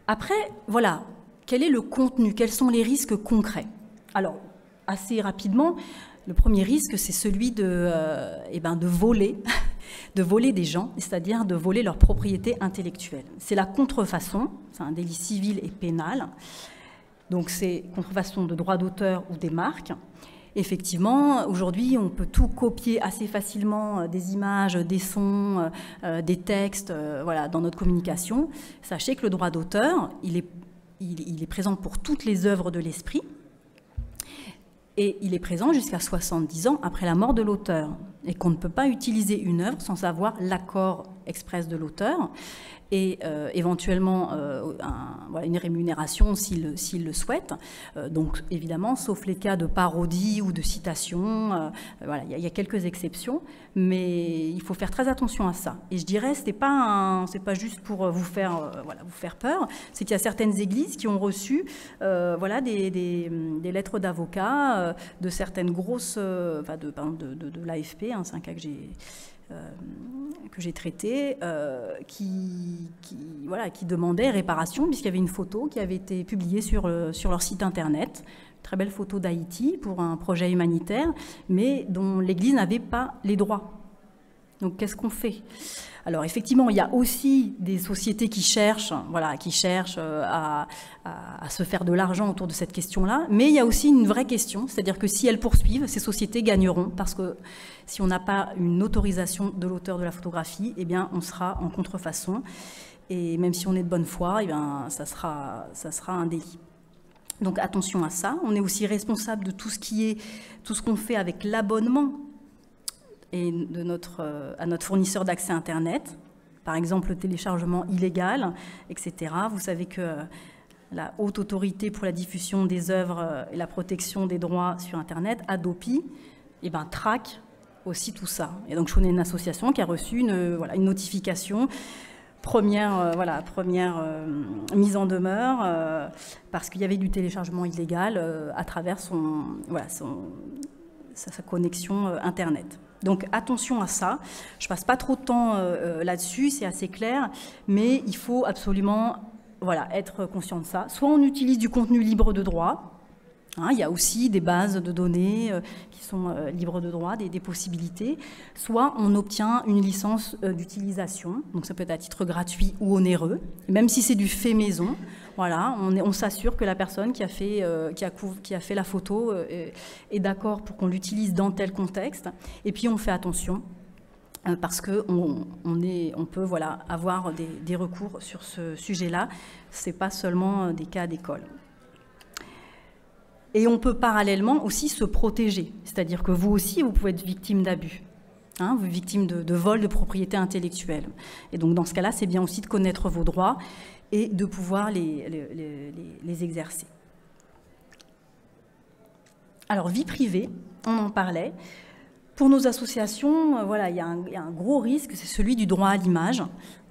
Après, voilà, quel est le contenu, quels sont les risques concrets? Alors, assez rapidement, Le premier risque, c'est celui de voler, de voler des gens, c'est-à-dire de voler leur propriété intellectuelle. C'est la contrefaçon, c'est un délit civil et pénal. Donc c'est contrefaçon de droits d'auteur ou des marques. Effectivement, aujourd'hui, on peut tout copier assez facilement, des images, des sons, des textes, voilà, dans notre communication. Sachez que le droit d'auteur, il est présent pour toutes les œuvres de l'esprit. Et il est présent jusqu'à 70 ans après la mort de l'auteur, et qu'on ne peut pas utiliser une œuvre sans avoir l'accord express de l'auteur, et éventuellement une rémunération s'il le souhaite. Donc évidemment, sauf les cas de parodie ou de citation, voilà, il y a quelques exceptions, mais il faut faire très attention à ça. Et je dirais, c'est pas juste pour vous faire peur, c'est qu'il y a certaines églises qui ont reçu des lettres d'avocats de certaines grosses, de l'AFP, hein, c'est un cas que j'ai traité, qui demandaient réparation puisqu'il y avait une photo qui avait été publiée sur leur site internet, très belle photo d'Haïti pour un projet humanitaire, mais dont l'Église n'avait pas les droits. Donc qu'est-ce qu'on fait ? Alors effectivement, il y a aussi des sociétés qui cherchent à se faire de l'argent autour de cette question-là, mais il y a aussi une vraie question, c'est-à-dire que si elles poursuivent, ces sociétés gagneront, parce que si on n'a pas une autorisation de l'auteur de la photographie, eh bien on sera en contrefaçon, et même si on est de bonne foi, eh bien ça sera un délit. Donc attention à ça. On est aussi responsable de tout ce qu'on fait avec l'abonnement et à notre fournisseur d'accès Internet, par exemple le téléchargement illégal, etc. Vous savez que la Haute Autorité pour la diffusion des œuvres et la protection des droits sur Internet, Hadopi, traque aussi tout ça. Et donc je connais une association qui a reçu une notification, première mise en demeure, parce qu'il y avait du téléchargement illégal à travers sa connexion Internet. Donc attention à ça. Je ne passe pas trop de temps là-dessus, c'est assez clair, mais il faut absolument être conscient de ça. Soit on utilise du contenu libre de droit, hein, il y a aussi des bases de données qui sont libres de droit, des possibilités, soit on obtient une licence d'utilisation, donc ça peut être à titre gratuit ou onéreux, même si c'est du fait maison. Voilà, on s'assure que la personne qui a fait la photo est d'accord pour qu'on l'utilise dans tel contexte. Et puis on fait attention parce qu'on peut avoir des recours sur ce sujet-là. Ce n'est pas seulement des cas d'école. Et on peut parallèlement aussi se protéger. C'est-à-dire que vous aussi, vous pouvez être victime d'abus. Hein, victime de vol de propriété intellectuelle. Et donc dans ce cas-là, c'est bien aussi de connaître vos droits et de pouvoir les exercer. Alors, vie privée, on en parlait. Pour nos associations, il y a un gros risque, c'est celui du droit à l'image.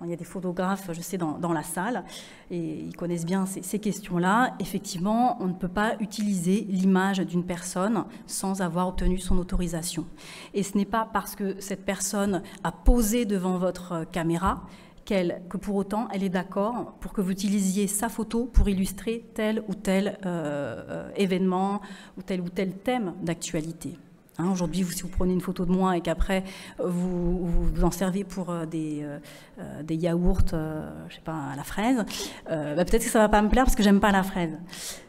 Il y a des photographes, je sais, dans la salle, et ils connaissent bien ces questions-là. Effectivement, on ne peut pas utiliser l'image d'une personne sans avoir obtenu son autorisation. Et ce n'est pas parce que cette personne a posé devant votre caméra que pour autant, elle est d'accord pour que vous utilisiez sa photo pour illustrer tel ou tel événement ou tel thème d'actualité. Hein, aujourd'hui, si vous prenez une photo de moi et qu'après vous en servez pour des yaourts, je sais pas, à la fraise, peut-être que ça va pas me plaire parce que j'aime pas la fraise.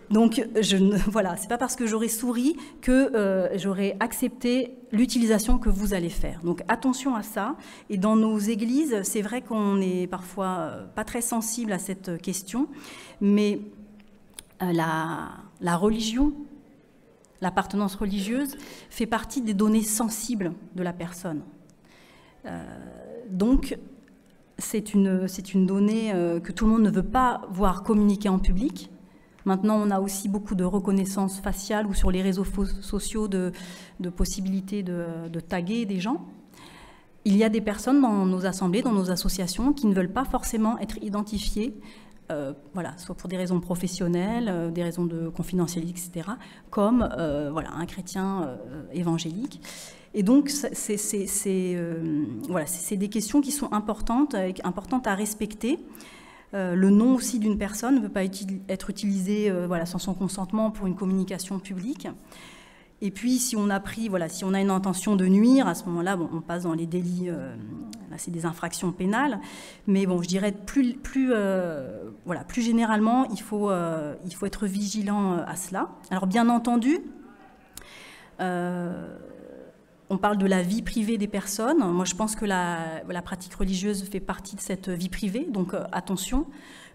Donc c'est pas parce que j'aurai souri que j'aurai accepté l'utilisation que vous allez faire. Donc attention à ça. Et dans nos églises, c'est vrai qu'on est parfois pas très sensible à cette question, mais la religion, l'appartenance religieuse fait partie des données sensibles de la personne. Donc, c'est une donnée que tout le monde ne veut pas voir communiquer en public. Maintenant, on a aussi beaucoup de reconnaissance faciale ou sur les réseaux sociaux de possibilités de taguer des gens. Il y a des personnes dans nos assemblées, dans nos associations, qui ne veulent pas forcément être identifiées, soit pour des raisons professionnelles, des raisons de confidentialité, etc., comme un chrétien évangélique. Et donc, c'est des questions qui sont importantes à respecter. Le nom aussi d'une personne ne peut pas être utilisé sans son consentement pour une communication publique. Et puis, si on a pris, voilà, si on a une intention de nuire, à ce moment-là, bon, on passe dans les délits, là, c'est des infractions pénales. Mais bon, je dirais plus généralement, il faut être vigilant à cela. Alors, bien entendu, on parle de la vie privée des personnes. Moi, je pense que la pratique religieuse fait partie de cette vie privée. Donc, attention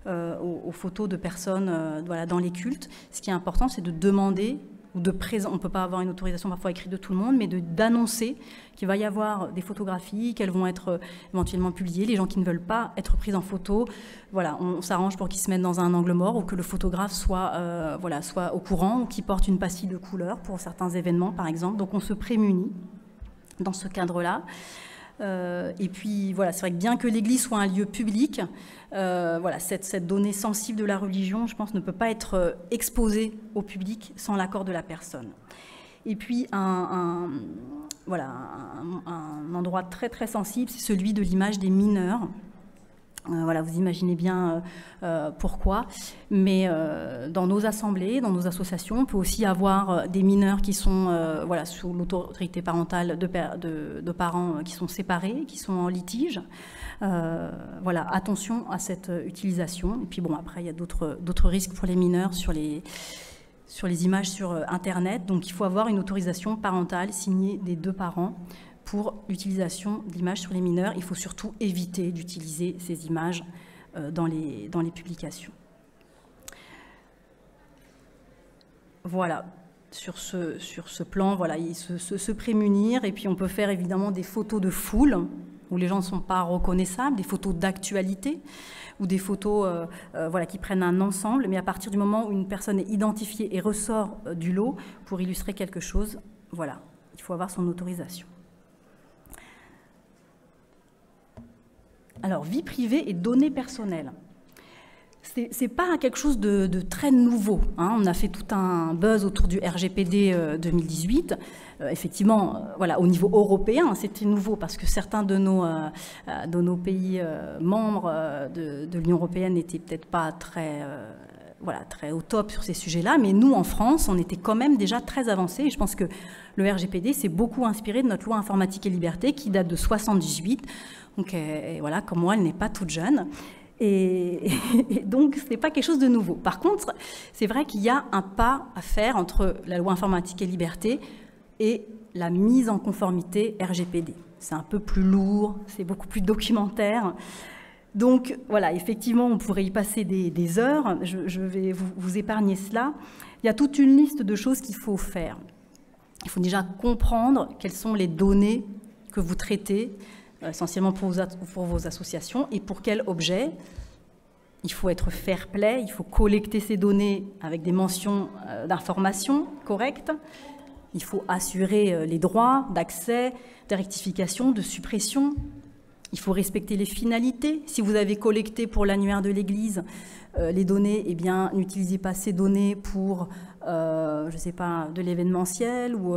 aux photos de personnes voilà, dans les cultes. Ce qui est important, c'est de demander ou de présenter. On ne peut pas avoir une autorisation parfois écrite de tout le monde, mais d'annoncer qu'il va y avoir des photographies, qu'elles vont être éventuellement publiées. Les gens qui ne veulent pas être pris en photo, voilà, on s'arrange pour qu'ils se mettent dans un angle mort ou que le photographe soit au courant ou qu'il porte une pastille de couleur pour certains événements, par exemple. Donc, on se prémunit dans ce cadre-là. Et puis, voilà, c'est vrai que bien que l'Église soit un lieu public, voilà, cette donnée sensible de la religion, je pense, ne peut pas être exposée au public sans l'accord de la personne. Et puis, un endroit très, très sensible, c'est celui de l'image des mineurs. Voilà, vous imaginez bien pourquoi. Mais dans nos assemblées, dans nos associations, on peut aussi avoir des mineurs qui sont voilà, sous l'autorité parentale de parents qui sont séparés, qui sont en litige. Voilà, attention à cette utilisation. Et puis bon, après, il y a d'autres risques pour les mineurs sur les images sur Internet. Donc, il faut avoir une autorisation parentale signée des 2 parents pour l'utilisation d'images sur les mineurs. Il faut surtout éviter d'utiliser ces images dans les publications. Voilà, sur ce plan, voilà, se prémunir. Et puis on peut faire évidemment des photos de foule où les gens ne sont pas reconnaissables, des photos d'actualité ou des photos voilà, qui prennent un ensemble. Mais à partir du moment où une personne est identifiée et ressort du lot pour illustrer quelque chose, voilà, il faut avoir son autorisation. Alors, vie privée et données personnelles. C'est pas quelque chose de très nouveau. Hein. On a fait tout un buzz autour du RGPD 2018. Effectivement, voilà, au niveau européen, c'était nouveau parce que certains de nos pays membres de l'Union européenne n'étaient peut-être pas très au top sur ces sujets-là. Mais nous, en France, on était quand même déjà très avancés. Et je pense que le RGPD s'est beaucoup inspiré de notre loi informatique et liberté qui date de 1978. Donc, voilà, comme moi, elle n'est pas toute jeune. Et donc, ce n'est pas quelque chose de nouveau. Par contre, c'est vrai qu'il y a un pas à faire entre la loi informatique et liberté et la mise en conformité RGPD. C'est un peu plus lourd, c'est beaucoup plus documentaire. Donc, voilà, effectivement, on pourrait y passer des heures. Je vais vous épargner cela. Il y a toute une liste de choses qu'il faut faire. Il faut déjà comprendre quelles sont les données que vous traitez, essentiellement pour vos associations, et pour quel objet. Il faut être fair-play, il faut collecter ces données avec des mentions d'information correctes. Il faut assurer les droits d'accès, de rectification, de suppression. Il faut respecter les finalités. Si vous avez collecté pour l'annuaire de l'Église les données, eh bien, n'utilisez pas ces données pour, je ne sais pas, de l'événementiel ou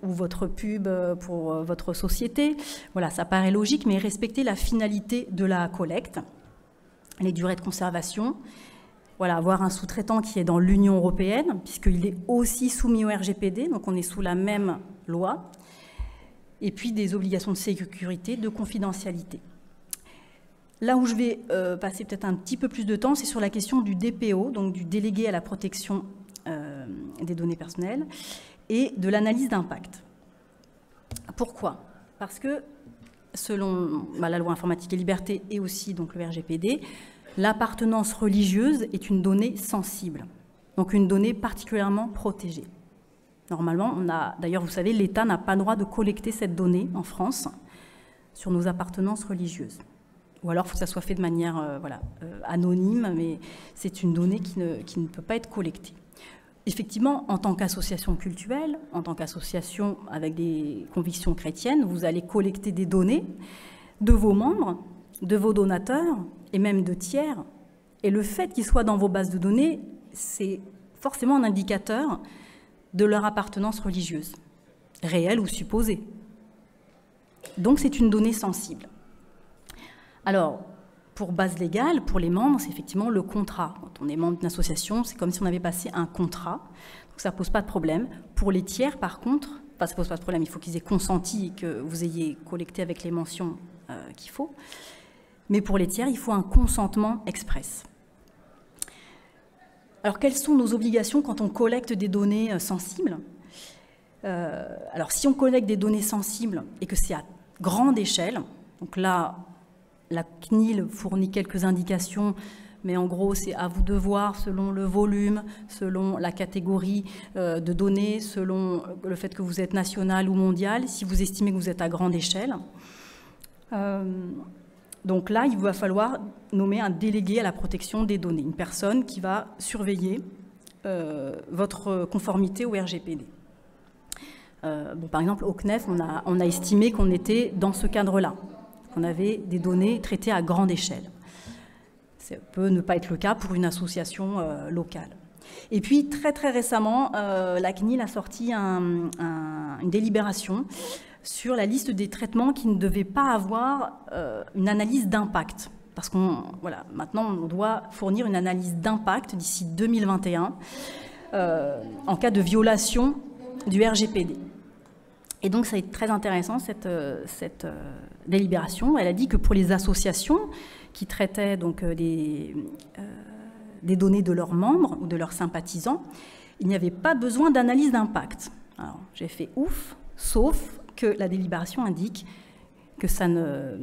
votre pub pour votre société. Voilà, ça paraît logique, mais respectez la finalité de la collecte, les durées de conservation. Voilà, avoir un sous-traitant qui est dans l'Union européenne, puisqu'il est aussi soumis au RGPD, donc on est sous la même loi. Et puis des obligations de sécurité, de confidentialité. Là où je vais passer peut-être un petit peu plus de temps, c'est sur la question du DPO, donc du délégué à la protection des données personnelles, et de l'analyse d'impact. Pourquoi? Parce que selon la loi informatique et liberté et aussi donc, le RGPD, l'appartenance religieuse est une donnée sensible, donc une donnée particulièrement protégée. Normalement, d'ailleurs, vous savez, l'État n'a pas le droit de collecter cette donnée en France sur nos appartenances religieuses. Ou alors, il faut que ça soit fait de manière anonyme, mais c'est une donnée qui ne peut pas être collectée. Effectivement, en tant qu'association cultuelle, en tant qu'association avec des convictions chrétiennes, vous allez collecter des données de vos membres, de vos donateurs et même de tiers. Et le fait qu'ils soient dans vos bases de données, c'est forcément un indicateur de leur appartenance religieuse, réelle ou supposée. Donc c'est une donnée sensible. Alors, pour base légale, pour les membres, c'est effectivement le contrat. Quand on est membre d'une association, c'est comme si on avait passé un contrat, donc ça ne pose pas de problème. Pour les tiers, par contre, ça ne pose pas de problème, il faut qu'ils aient consenti et que vous ayez collecté avec les mentions qu'il faut. Mais pour les tiers, il faut un consentement express. Alors, quelles sont nos obligations quand on collecte des données sensibles ? Alors, si on collecte des données sensibles et que c'est à grande échelle, donc là, la CNIL fournit quelques indications, mais en gros, c'est à vous de voir selon le volume, selon la catégorie de données, selon le fait que vous êtes national ou mondial, si vous estimez que vous êtes à grande échelle. Donc là, il va falloir nommer un délégué à la protection des données, une personne qui va surveiller votre conformité au RGPD. Par exemple, au CNEF, on a estimé qu'on était dans ce cadre-là, qu'on avait des données traitées à grande échelle. Ça peut ne pas être le cas pour une association locale. Et puis, très très récemment, la CNIL a sorti une délibération sur la liste des traitements qui ne devaient pas avoir une analyse d'impact. Parce maintenant, on doit fournir une analyse d'impact d'ici 2021 en cas de violation du RGPD. Et donc, ça est très intéressant, cette délibération. Elle a dit que pour les associations qui traitaient donc, des données de leurs membres ou de leurs sympathisants, il n'y avait pas besoin d'analyse d'impact. Alors, j'ai fait ouf, sauf que la délibération indique que ça ne,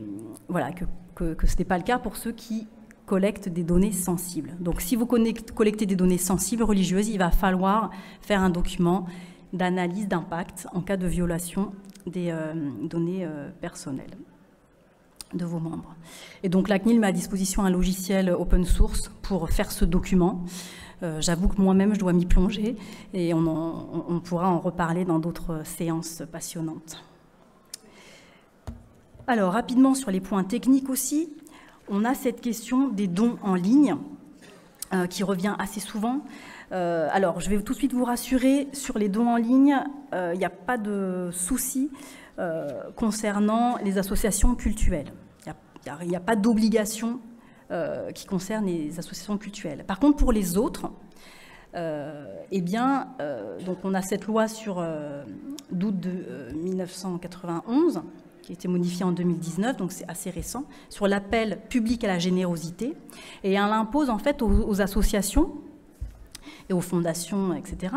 que ce n'est pas le cas pour ceux qui collectent des données sensibles. Donc, si vous collectez des données sensibles religieuses, il va falloir faire un document d'analyse d'impact en cas de violation des données personnelles de vos membres. Et donc, la CNIL met à disposition un logiciel open source pour faire ce document. J'avoue que moi-même, je dois m'y plonger et on pourra en reparler dans d'autres séances passionnantes. Alors, rapidement sur les points techniques aussi, on a cette question des dons en ligne qui revient assez souvent. Alors, je vais tout de suite vous rassurer, sur les dons en ligne, il n'y a pas de souci concernant les associations cultuelles. Il n'y a pas d'obligation qui concerne les associations cultuelles. Par contre, pour les autres, donc on a cette loi d'août de 1991, qui a été modifiée en 2019, donc c'est assez récent, sur l'appel public à la générosité, et elle impose en fait aux associations et aux fondations, etc.,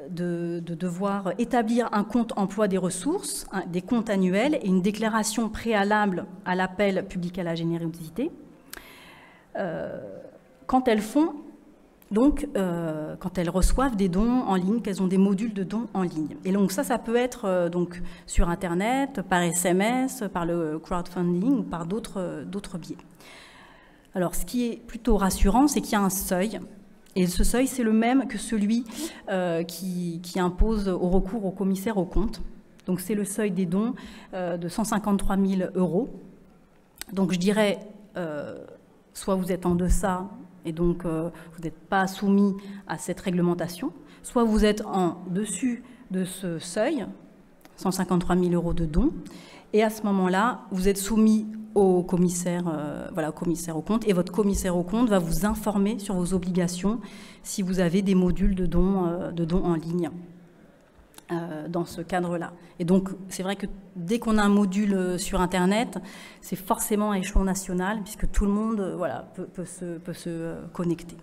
de devoir établir un compte emploi des ressources, des comptes annuels et une déclaration préalable à l'appel public à la générosité, quand elles font, donc, quand elles reçoivent des dons en ligne, qu'elles ont des modules de dons en ligne. Et donc ça peut être donc, sur Internet, par SMS, par le crowdfunding ou par d'autres biais. Alors, ce qui est plutôt rassurant, c'est qu'il y a un seuil. Et ce seuil, c'est le même que celui qui impose au recours au commissaire aux comptes. Donc, c'est le seuil des dons de 153 000 €. Donc, je dirais, soit vous êtes en deçà et donc vous n'êtes pas soumis à cette réglementation, soit vous êtes en dessus de ce seuil, 153 000 € de dons, et à ce moment-là, vous êtes soumis au commissaire, au commissaire aux comptes, et votre commissaire aux comptes va vous informer sur vos obligations si vous avez des modules de dons en ligne dans ce cadre-là. Et donc, c'est vrai que dès qu'on a un module sur Internet, c'est forcément à échelon national, puisque tout le monde peut se connecter.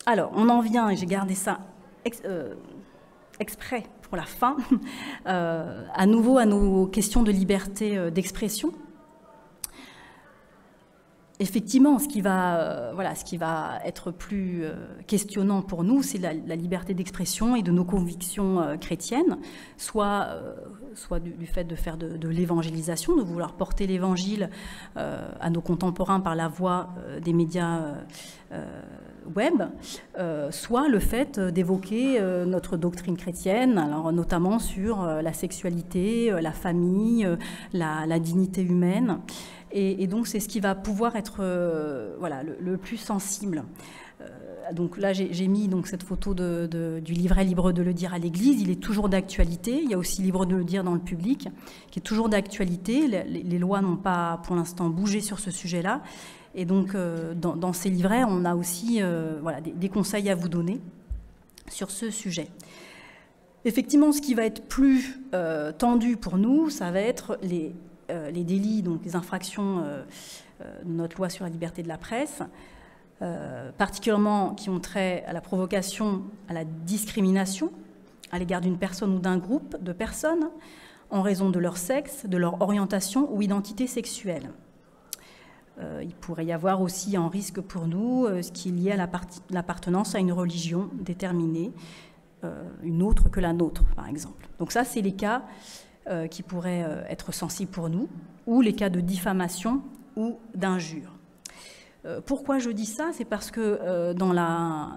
Alors, on en vient, et j'ai gardé ça exprès pour la fin, à nouveau à nos questions de liberté d'expression. Effectivement, ce qui va être plus questionnant pour nous, c'est la liberté d'expression et de nos convictions chrétiennes, soit du fait de faire de l'évangélisation, de vouloir porter l'évangile à nos contemporains par la voie des médias web, soit le fait d'évoquer notre doctrine chrétienne, alors notamment sur la sexualité, la famille, la dignité humaine. Et donc, c'est ce qui va pouvoir être le plus sensible. Donc là, j'ai mis donc, cette photo du livret Libre de le dire à l'Église. Il est toujours d'actualité. Il y a aussi Libre de le dire dans le public, qui est toujours d'actualité. Les lois n'ont pas, pour l'instant, bougé sur ce sujet-là. Et donc, dans ces livrets, on a aussi voilà, des conseils à vous donner sur ce sujet. Effectivement, ce qui va être plus tendu pour nous, ça va être les délits, donc les infractions de notre loi sur la liberté de la presse, particulièrement qui ont trait à la provocation, à la discrimination à l'égard d'une personne ou d'un groupe de personnes en raison de leur sexe, de leur orientation ou identité sexuelle. Il pourrait y avoir aussi en risque pour nous ce qui est lié à l'appartenance à une religion déterminée, une autre que la nôtre, par exemple. Donc ça, c'est les cas qui pourraient être sensibles pour nous, ou les cas de diffamation ou d'injure. Pourquoi je dis ça? C'est parce que dans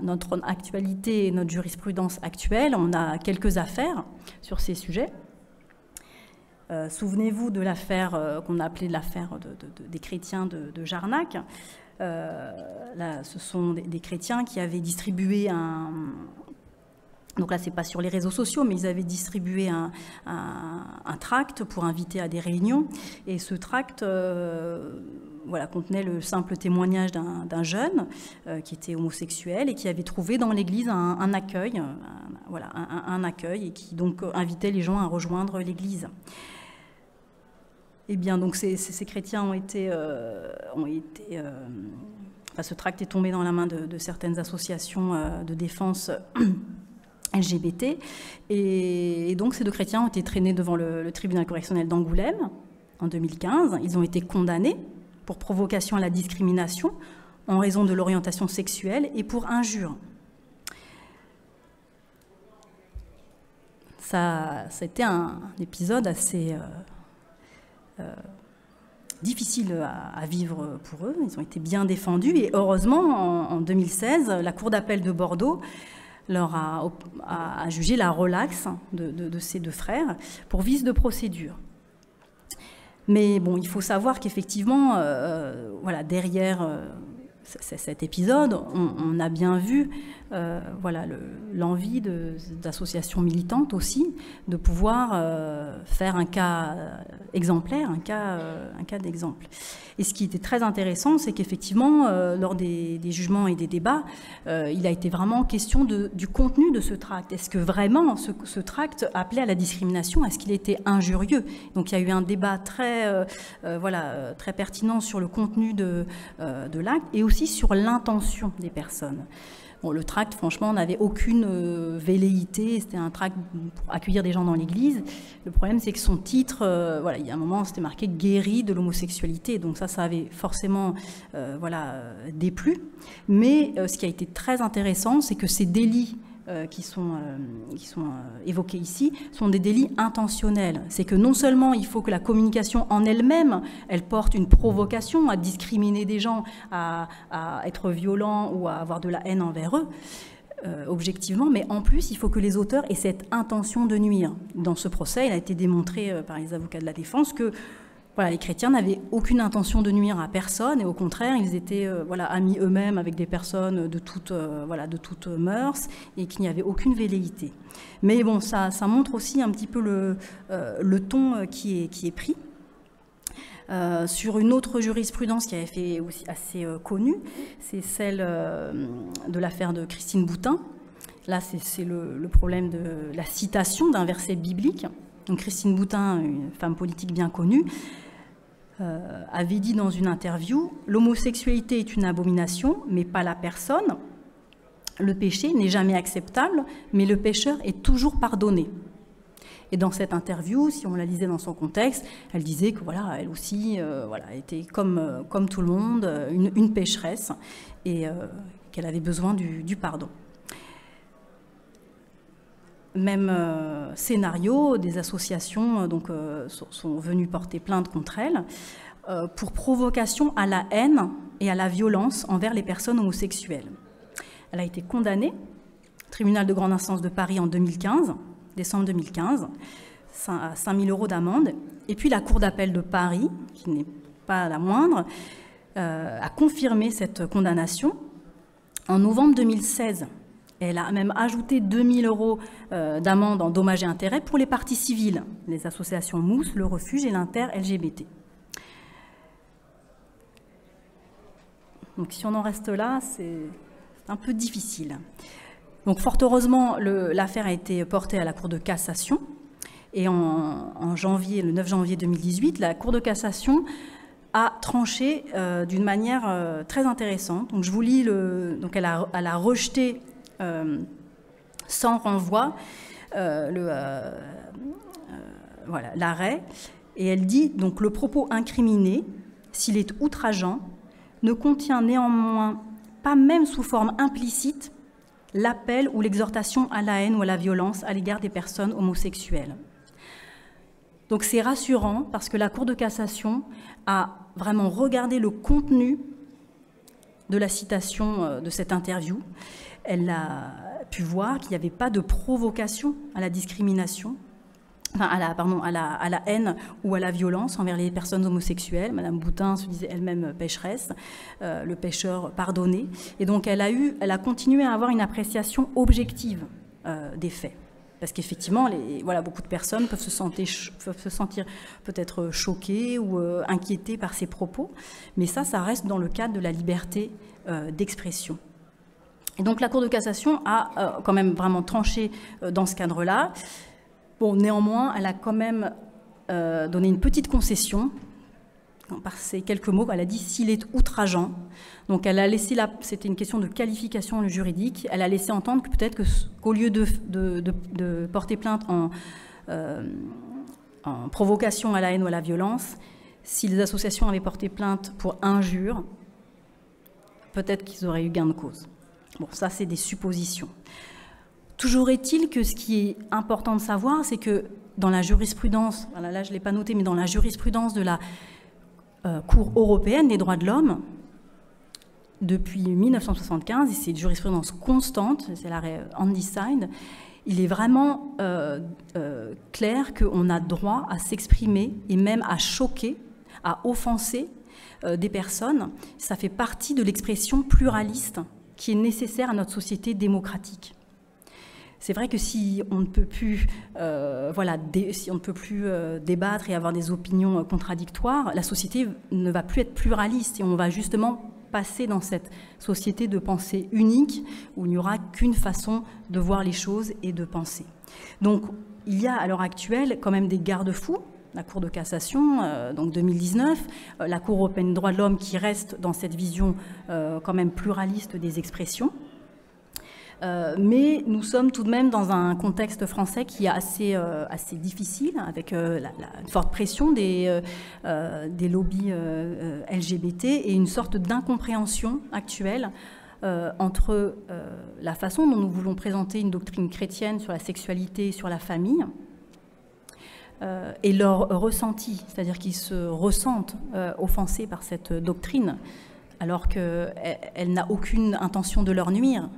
notre actualité et notre jurisprudence actuelle, on a quelques affaires sur ces sujets. Souvenez-vous de l'affaire qu'on a appelée l'affaire des chrétiens de Jarnac. Là, ce sont des chrétiens qui avaient distribué donc là, ce n'est pas sur les réseaux sociaux, mais ils avaient distribué un tract pour inviter à des réunions. Et ce tract voilà, contenait le simple témoignage d'un jeune qui était homosexuel et qui avait trouvé dans l'église un accueil, voilà, un accueil, et qui donc invitait les gens à rejoindre l'église. Eh bien, donc ces chrétiens ont été enfin, ce tract est tombé dans la main de certaines associations de défense LGBT, et donc ces deux chrétiens ont été traînés devant le tribunal correctionnel d'Angoulême en 2015. Ils ont été condamnés pour provocation à la discrimination en raison de l'orientation sexuelle et pour injure. C'était un épisode assez difficile à vivre pour eux. Ils ont été bien défendus et heureusement, en 2016, la Cour d'appel de Bordeaux leur a jugé la relaxe de ces deux frères pour vice de procédure. Mais bon, il faut savoir qu'effectivement, voilà, derrière cet épisode, on a bien vu voilà, l'envie d'associations militantes aussi de pouvoir faire un cas exemplaire, un cas d'exemple. Et ce qui était très intéressant, c'est qu'effectivement, lors des jugements et des débats, il a été vraiment question du contenu de ce tract. Est-ce que vraiment ce tract appelait à la discrimination? Est-ce qu'il était injurieux? Donc il y a eu un débat très, voilà, très pertinent sur le contenu de l'acte et aussi sur l'intention des personnes. Bon, le tract, franchement, n'avait aucune velléité. C'était un tract pour accueillir des gens dans l'église. Le problème, c'est que son titre, voilà, il y a un moment, c'était marqué « guéri de l'homosexualité ». Donc ça avait forcément voilà, déplu. Mais ce qui a été très intéressant, c'est que ces délits qui sont évoqués ici sont des délits intentionnels. C'est que non seulement il faut que la communication en elle-même, elle porte une provocation à discriminer des gens, à être violent ou à avoir de la haine envers eux, objectivement, mais en plus, il faut que les auteurs aient cette intention de nuire. Dans ce procès, il a été démontré par les avocats de la défense que voilà, les chrétiens n'avaient aucune intention de nuire à personne et au contraire, ils étaient voilà, amis eux-mêmes avec des personnes de toutes mœurs et qu'il n'y avait aucune velléité. Mais bon, ça montre aussi un petit peu le ton qui est pris. Sur une autre jurisprudence qui avait fait aussi assez connue, c'est celle de l'affaire de Christine Boutin. Là, c'est le problème de la citation d'un verset biblique. Donc, Christine Boutin, une femme politique bien connue, avait dit dans une interview « L'homosexualité est une abomination, mais pas la personne. Le péché n'est jamais acceptable, mais le pécheur est toujours pardonné. » Et dans cette interview, si on la lisait dans son contexte, elle disait que voilà, elle aussi voilà, était comme tout le monde, une pécheresse, et qu'elle avait besoin du pardon. Même scénario, des associations donc, sont venues porter plainte contre elle pour provocation à la haine et à la violence envers les personnes homosexuelles. Elle a été condamnée au tribunal de grande instance de Paris en 2015, décembre 2015, à 5 000 € d'amende. Et puis la Cour d'appel de Paris, qui n'est pas la moindre, a confirmé cette condamnation En novembre 2016, elle a même ajouté 2 000 € d'amende en dommages et intérêts pour les parties civiles, les associations Mousse, Le Refuge et l'Inter-LGBT. Donc si on en reste là, c'est un peu difficile. Donc fort heureusement, l'affaire a été portée à la Cour de cassation. Et en janvier, le 9 janvier 2018, la Cour de cassation a tranché d'une manière très intéressante. Donc je vous lis, donc elle a rejeté sans renvoi l'arrêt, et elle dit donc le propos incriminé, s'il est outrageant, ne contient néanmoins pas même sous forme implicite l'appel ou l'exhortation à la haine ou à la violence à l'égard des personnes homosexuelles. Donc c'est rassurant parce que la Cour de cassation a vraiment regardé le contenu de la citation de cette interview. Elle a pu voir qu'il n'y avait pas de provocation à la discrimination, enfin à la haine ou à la violence envers les personnes homosexuelles. Madame Boutin se disait elle-même pécheresse, le pécheur pardonné. Et donc elle a continué à avoir une appréciation objective des faits. Parce qu'effectivement, beaucoup de personnes peuvent se sentir peut-être choquées ou inquiétées par ces propos, mais ça reste dans le cadre de la liberté d'expression. Et donc la Cour de cassation a quand même vraiment tranché dans ce cadre-là. Bon, néanmoins, elle a quand même donné une petite concession. Par ces quelques mots, elle a dit « s'il est outrageant ». Donc elle a laissé, c'était une question de qualification juridique, elle a laissé entendre que peut-être qu'au lieu de porter plainte en provocation à la haine ou à la violence, si les associations avaient porté plainte pour injure, peut-être qu'ils auraient eu gain de cause. Bon, ça c'est des suppositions. Toujours est-il que ce qui est important de savoir, c'est que dans la jurisprudence, voilà, là je ne l'ai pas noté, mais dans la jurisprudence de la Cour européenne des droits de l'homme, depuis 1975, et c'est une jurisprudence constante, c'est l'arrêt Handyside, il est vraiment clair qu'on a droit à s'exprimer et même à choquer, à offenser des personnes. Ça fait partie de l'expression pluraliste qui est nécessaire à notre société démocratique. C'est vrai que si on ne peut plus, débattre et avoir des opinions contradictoires, la société ne va plus être pluraliste et on va justement passer dans cette société de pensée unique où il n'y aura qu'une façon de voir les choses et de penser. Donc il y a à l'heure actuelle quand même des garde-fous. La Cour de cassation, donc 2019, la Cour européenne des droits de l'homme qui reste dans cette vision quand même pluraliste des expressions. Mais nous sommes tout de même dans un contexte français qui est assez difficile, avec une forte pression des lobbies LGBT et une sorte d'incompréhension actuelle entre la façon dont nous voulons présenter une doctrine chrétienne sur la sexualité et sur la famille et leur ressenti, c'est-à-dire qu'ils se ressentent offensés par cette doctrine, alors qu'elle n'a aucune intention de leur nuire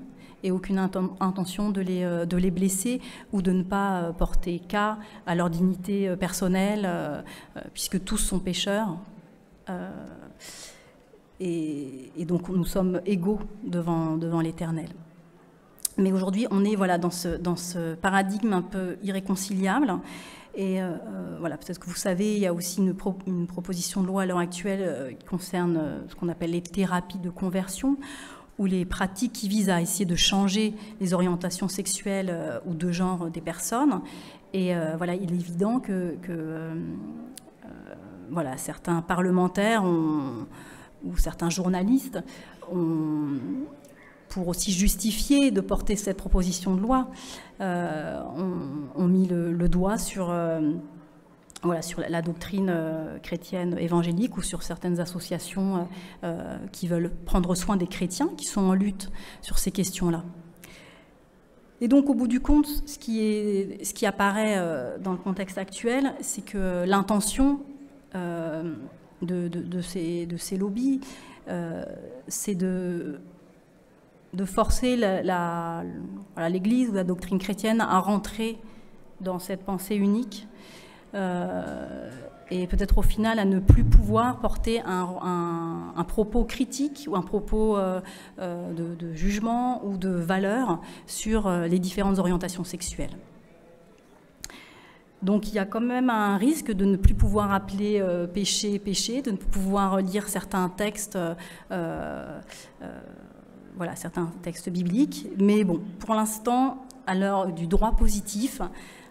et aucune intention de les blesser ou de ne pas porter cas à leur dignité personnelle, puisque tous sont pécheurs. Et donc nous sommes égaux devant l'Éternel. Mais aujourd'hui, on est dans ce paradigme un peu irréconciliable. Et peut-être que vous savez, il y a aussi une proposition de loi à l'heure actuelle qui concerne ce qu'on appelle les thérapies de conversion, ou les pratiques qui visent à essayer de changer les orientations sexuelles ou de genre des personnes. Et il est évident que certains parlementaires ou certains journalistes pour aussi justifier de porter cette proposition de loi, ont mis le doigt sur la doctrine chrétienne évangélique ou sur certaines associations qui veulent prendre soin des chrétiens qui sont en lutte sur ces questions-là. Et donc, au bout du compte, ce qui apparaît dans le contexte actuel, c'est que l'intention de ces lobbies, c'est de forcer l'Église ou la doctrine chrétienne à rentrer dans cette pensée unique et peut-être au final à ne plus pouvoir porter un propos critique ou un propos de jugement ou de valeur sur les différentes orientations sexuelles. Donc il y a quand même un risque de ne plus pouvoir appeler péché, péché, de ne plus pouvoir lire certains textes, voilà, certains textes bibliques. Mais bon, pour l'instant, à l'heure du droit positif,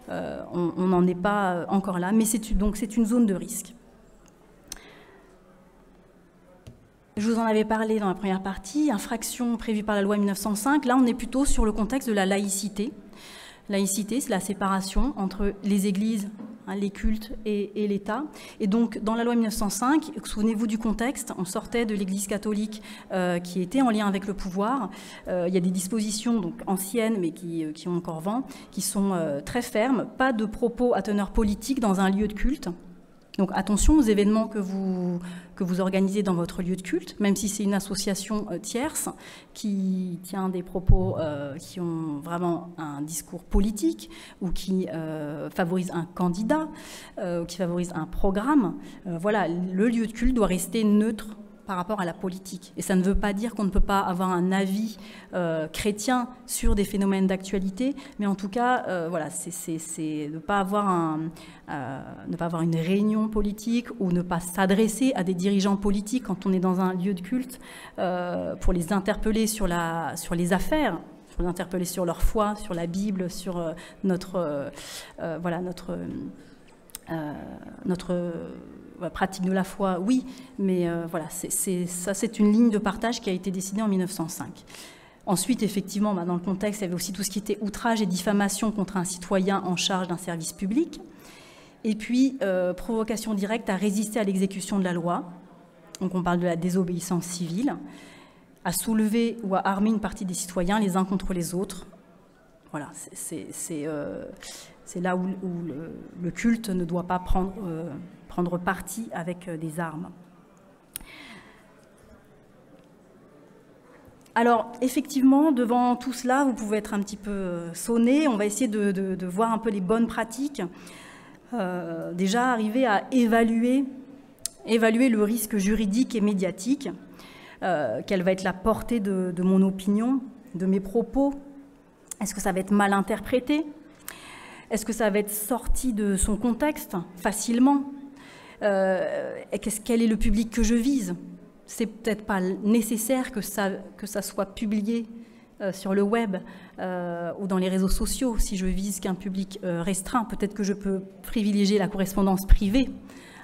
on n'en est pas encore là, mais c'est une zone de risque. Je vous en avais parlé dans la première partie, infraction prévue par la loi 1905. Là, on est plutôt sur le contexte de la laïcité. Laïcité, c'est la séparation entre les églises, les cultes et l'État. Et donc, dans la loi 1905, souvenez-vous du contexte, on sortait de l'Église catholique qui était en lien avec le pouvoir. Il y a des dispositions donc, anciennes, mais qui ont encore vent, qui sont très fermes. Pas de propos à teneur politique dans un lieu de culte. Donc attention aux événements que vous organisez dans votre lieu de culte, même si c'est une association tierce qui tient des propos qui ont vraiment un discours politique ou qui favorise un candidat, ou qui favorise un programme. Voilà, le lieu de culte doit rester neutre par rapport à la politique. Et ça ne veut pas dire qu'on ne peut pas avoir un avis chrétien sur des phénomènes d'actualité, mais en tout cas, voilà, c'est ne pas avoir une réunion politique ou ne pas s'adresser à des dirigeants politiques quand on est dans un lieu de culte pour les interpeller sur les affaires, pour les interpeller sur leur foi, sur la Bible, sur notre pratique de la foi, oui, mais voilà, c'est une ligne de partage qui a été décidée en 1905. Ensuite, effectivement, dans le contexte, il y avait aussi tout ce qui était outrage et diffamation contre un citoyen en charge d'un service public. Et puis, provocation directe à résister à l'exécution de la loi. Donc, on parle de la désobéissance civile, à soulever ou à armer une partie des citoyens les uns contre les autres. Voilà, c'est là où le culte ne doit pas prendre parti avec des armes. Alors, effectivement, devant tout cela, vous pouvez être un petit peu sonné. On va essayer de voir un peu les bonnes pratiques. Déjà, arriver à évaluer le risque juridique et médiatique. Quelle va être la portée de mon opinion, de mes propos? Est-ce que ça va être mal interprété? Est-ce que ça va être sorti de son contexte facilement? Quel est le public que je vise? C'est peut-être pas nécessaire que ça soit publié sur le web ou dans les réseaux sociaux. Si je vise qu'un public restreint, peut-être que je peux privilégier la correspondance privée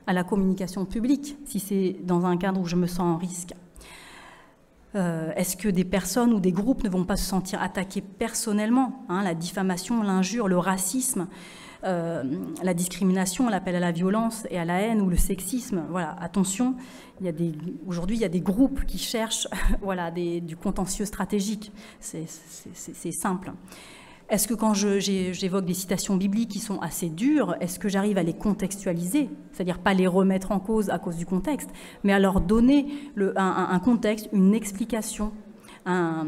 à la communication publique, si c'est dans un cadre où je me sens en risque. Est-ce que des personnes ou des groupes ne vont pas se sentir attaqués personnellement, la diffamation, l'injure, le racisme, la discrimination, l'appel à la violence et à la haine ou le sexisme? Voilà, attention, aujourd'hui il y a des groupes qui cherchent voilà, du contentieux stratégique, c'est simple. Est-ce que quand j'évoque des citations bibliques qui sont assez dures, est-ce que j'arrive à les contextualiser? C'est-à-dire pas les remettre en cause à cause du contexte, mais à leur donner un contexte, une explication, un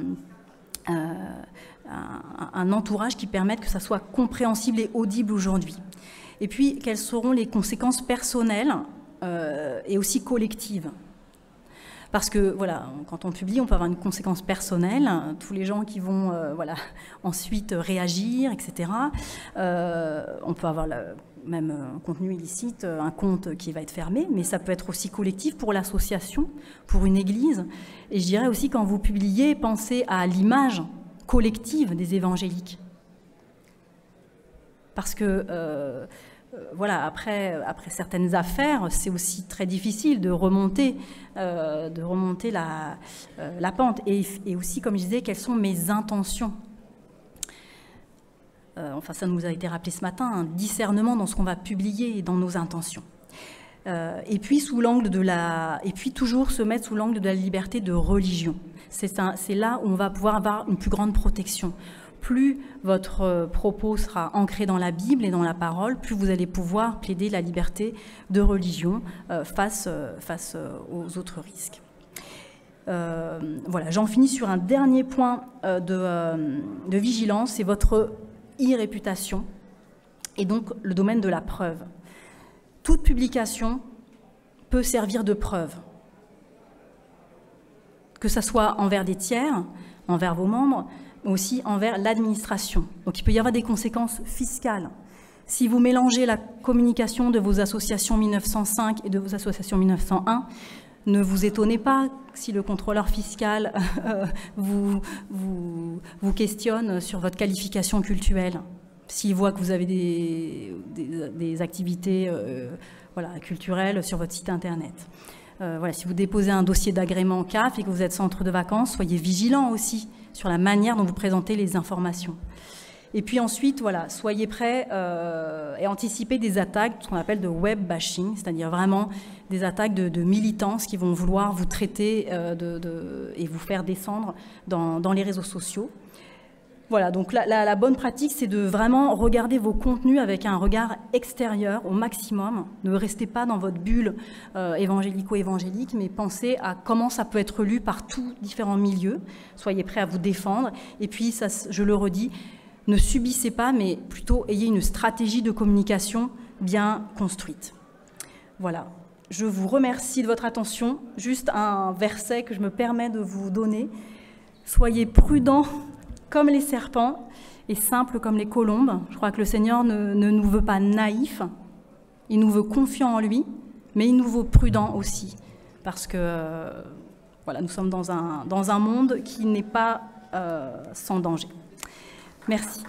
entourage qui permette que ça soit compréhensible et audible aujourd'hui. Et puis, quelles seront les conséquences personnelles et aussi collectives? Parce que, voilà, quand on publie, on peut avoir une conséquence personnelle, tous les gens qui vont voilà, ensuite réagir, etc. On peut avoir même un contenu illicite, un compte qui va être fermé, mais ça peut être aussi collectif pour l'association, pour une église. Et je dirais aussi, quand vous publiez, pensez à l'image collective des évangéliques. Parce que... voilà, après certaines affaires, c'est aussi très difficile de remonter la pente. Et aussi, comme je disais, quelles sont mes intentions? Enfin, ça nous a été rappelé ce matin, un discernement dans ce qu'on va publier et dans nos intentions. Et puis, toujours se mettre sous l'angle de la liberté de religion. C'est là où on va pouvoir avoir une plus grande protection. Plus votre propos sera ancré dans la Bible et dans la parole, plus vous allez pouvoir plaider la liberté de religion face aux autres risques. Voilà, j'en finis sur un dernier point de vigilance, c'est votre e-réputation et donc le domaine de la preuve. toute publication peut servir de preuve, que ce soit envers des tiers, envers vos membres, mais aussi envers l'administration. Donc il peut y avoir des conséquences fiscales. Si vous mélangez la communication de vos associations 1905 et de vos associations 1901, ne vous étonnez pas si le contrôleur fiscal vous questionne sur votre qualification cultuelle, s'il voit que vous avez des activités voilà, culturelles sur votre site internet. Voilà, si vous déposez un dossier d'agrément CAF et que vous êtes centre de vacances, soyez vigilant aussi sur la manière dont vous présentez les informations. Et puis ensuite, voilà, soyez prêts et anticipez des attaques, ce qu'on appelle de web bashing, c'est-à-dire vraiment des attaques de militants qui vont vouloir vous traiter et vous faire descendre dans les réseaux sociaux. Voilà, donc la bonne pratique, c'est de vraiment regarder vos contenus avec un regard extérieur au maximum. Ne restez pas dans votre bulle évangélico-évangélique, mais pensez à comment ça peut être lu par tous différents milieux. Soyez prêts à vous défendre. Et puis, ça, je le redis, ne subissez pas, mais plutôt ayez une stratégie de communication bien construite. Voilà, je vous remercie de votre attention. Juste un verset que je me permets de vous donner. Soyez prudents comme les serpents et simples comme les colombes. Je crois que le Seigneur ne nous veut pas naïfs, il nous veut confiants en lui, mais il nous veut prudents aussi, parce que voilà, nous sommes dans un monde qui n'est pas sans danger. Merci.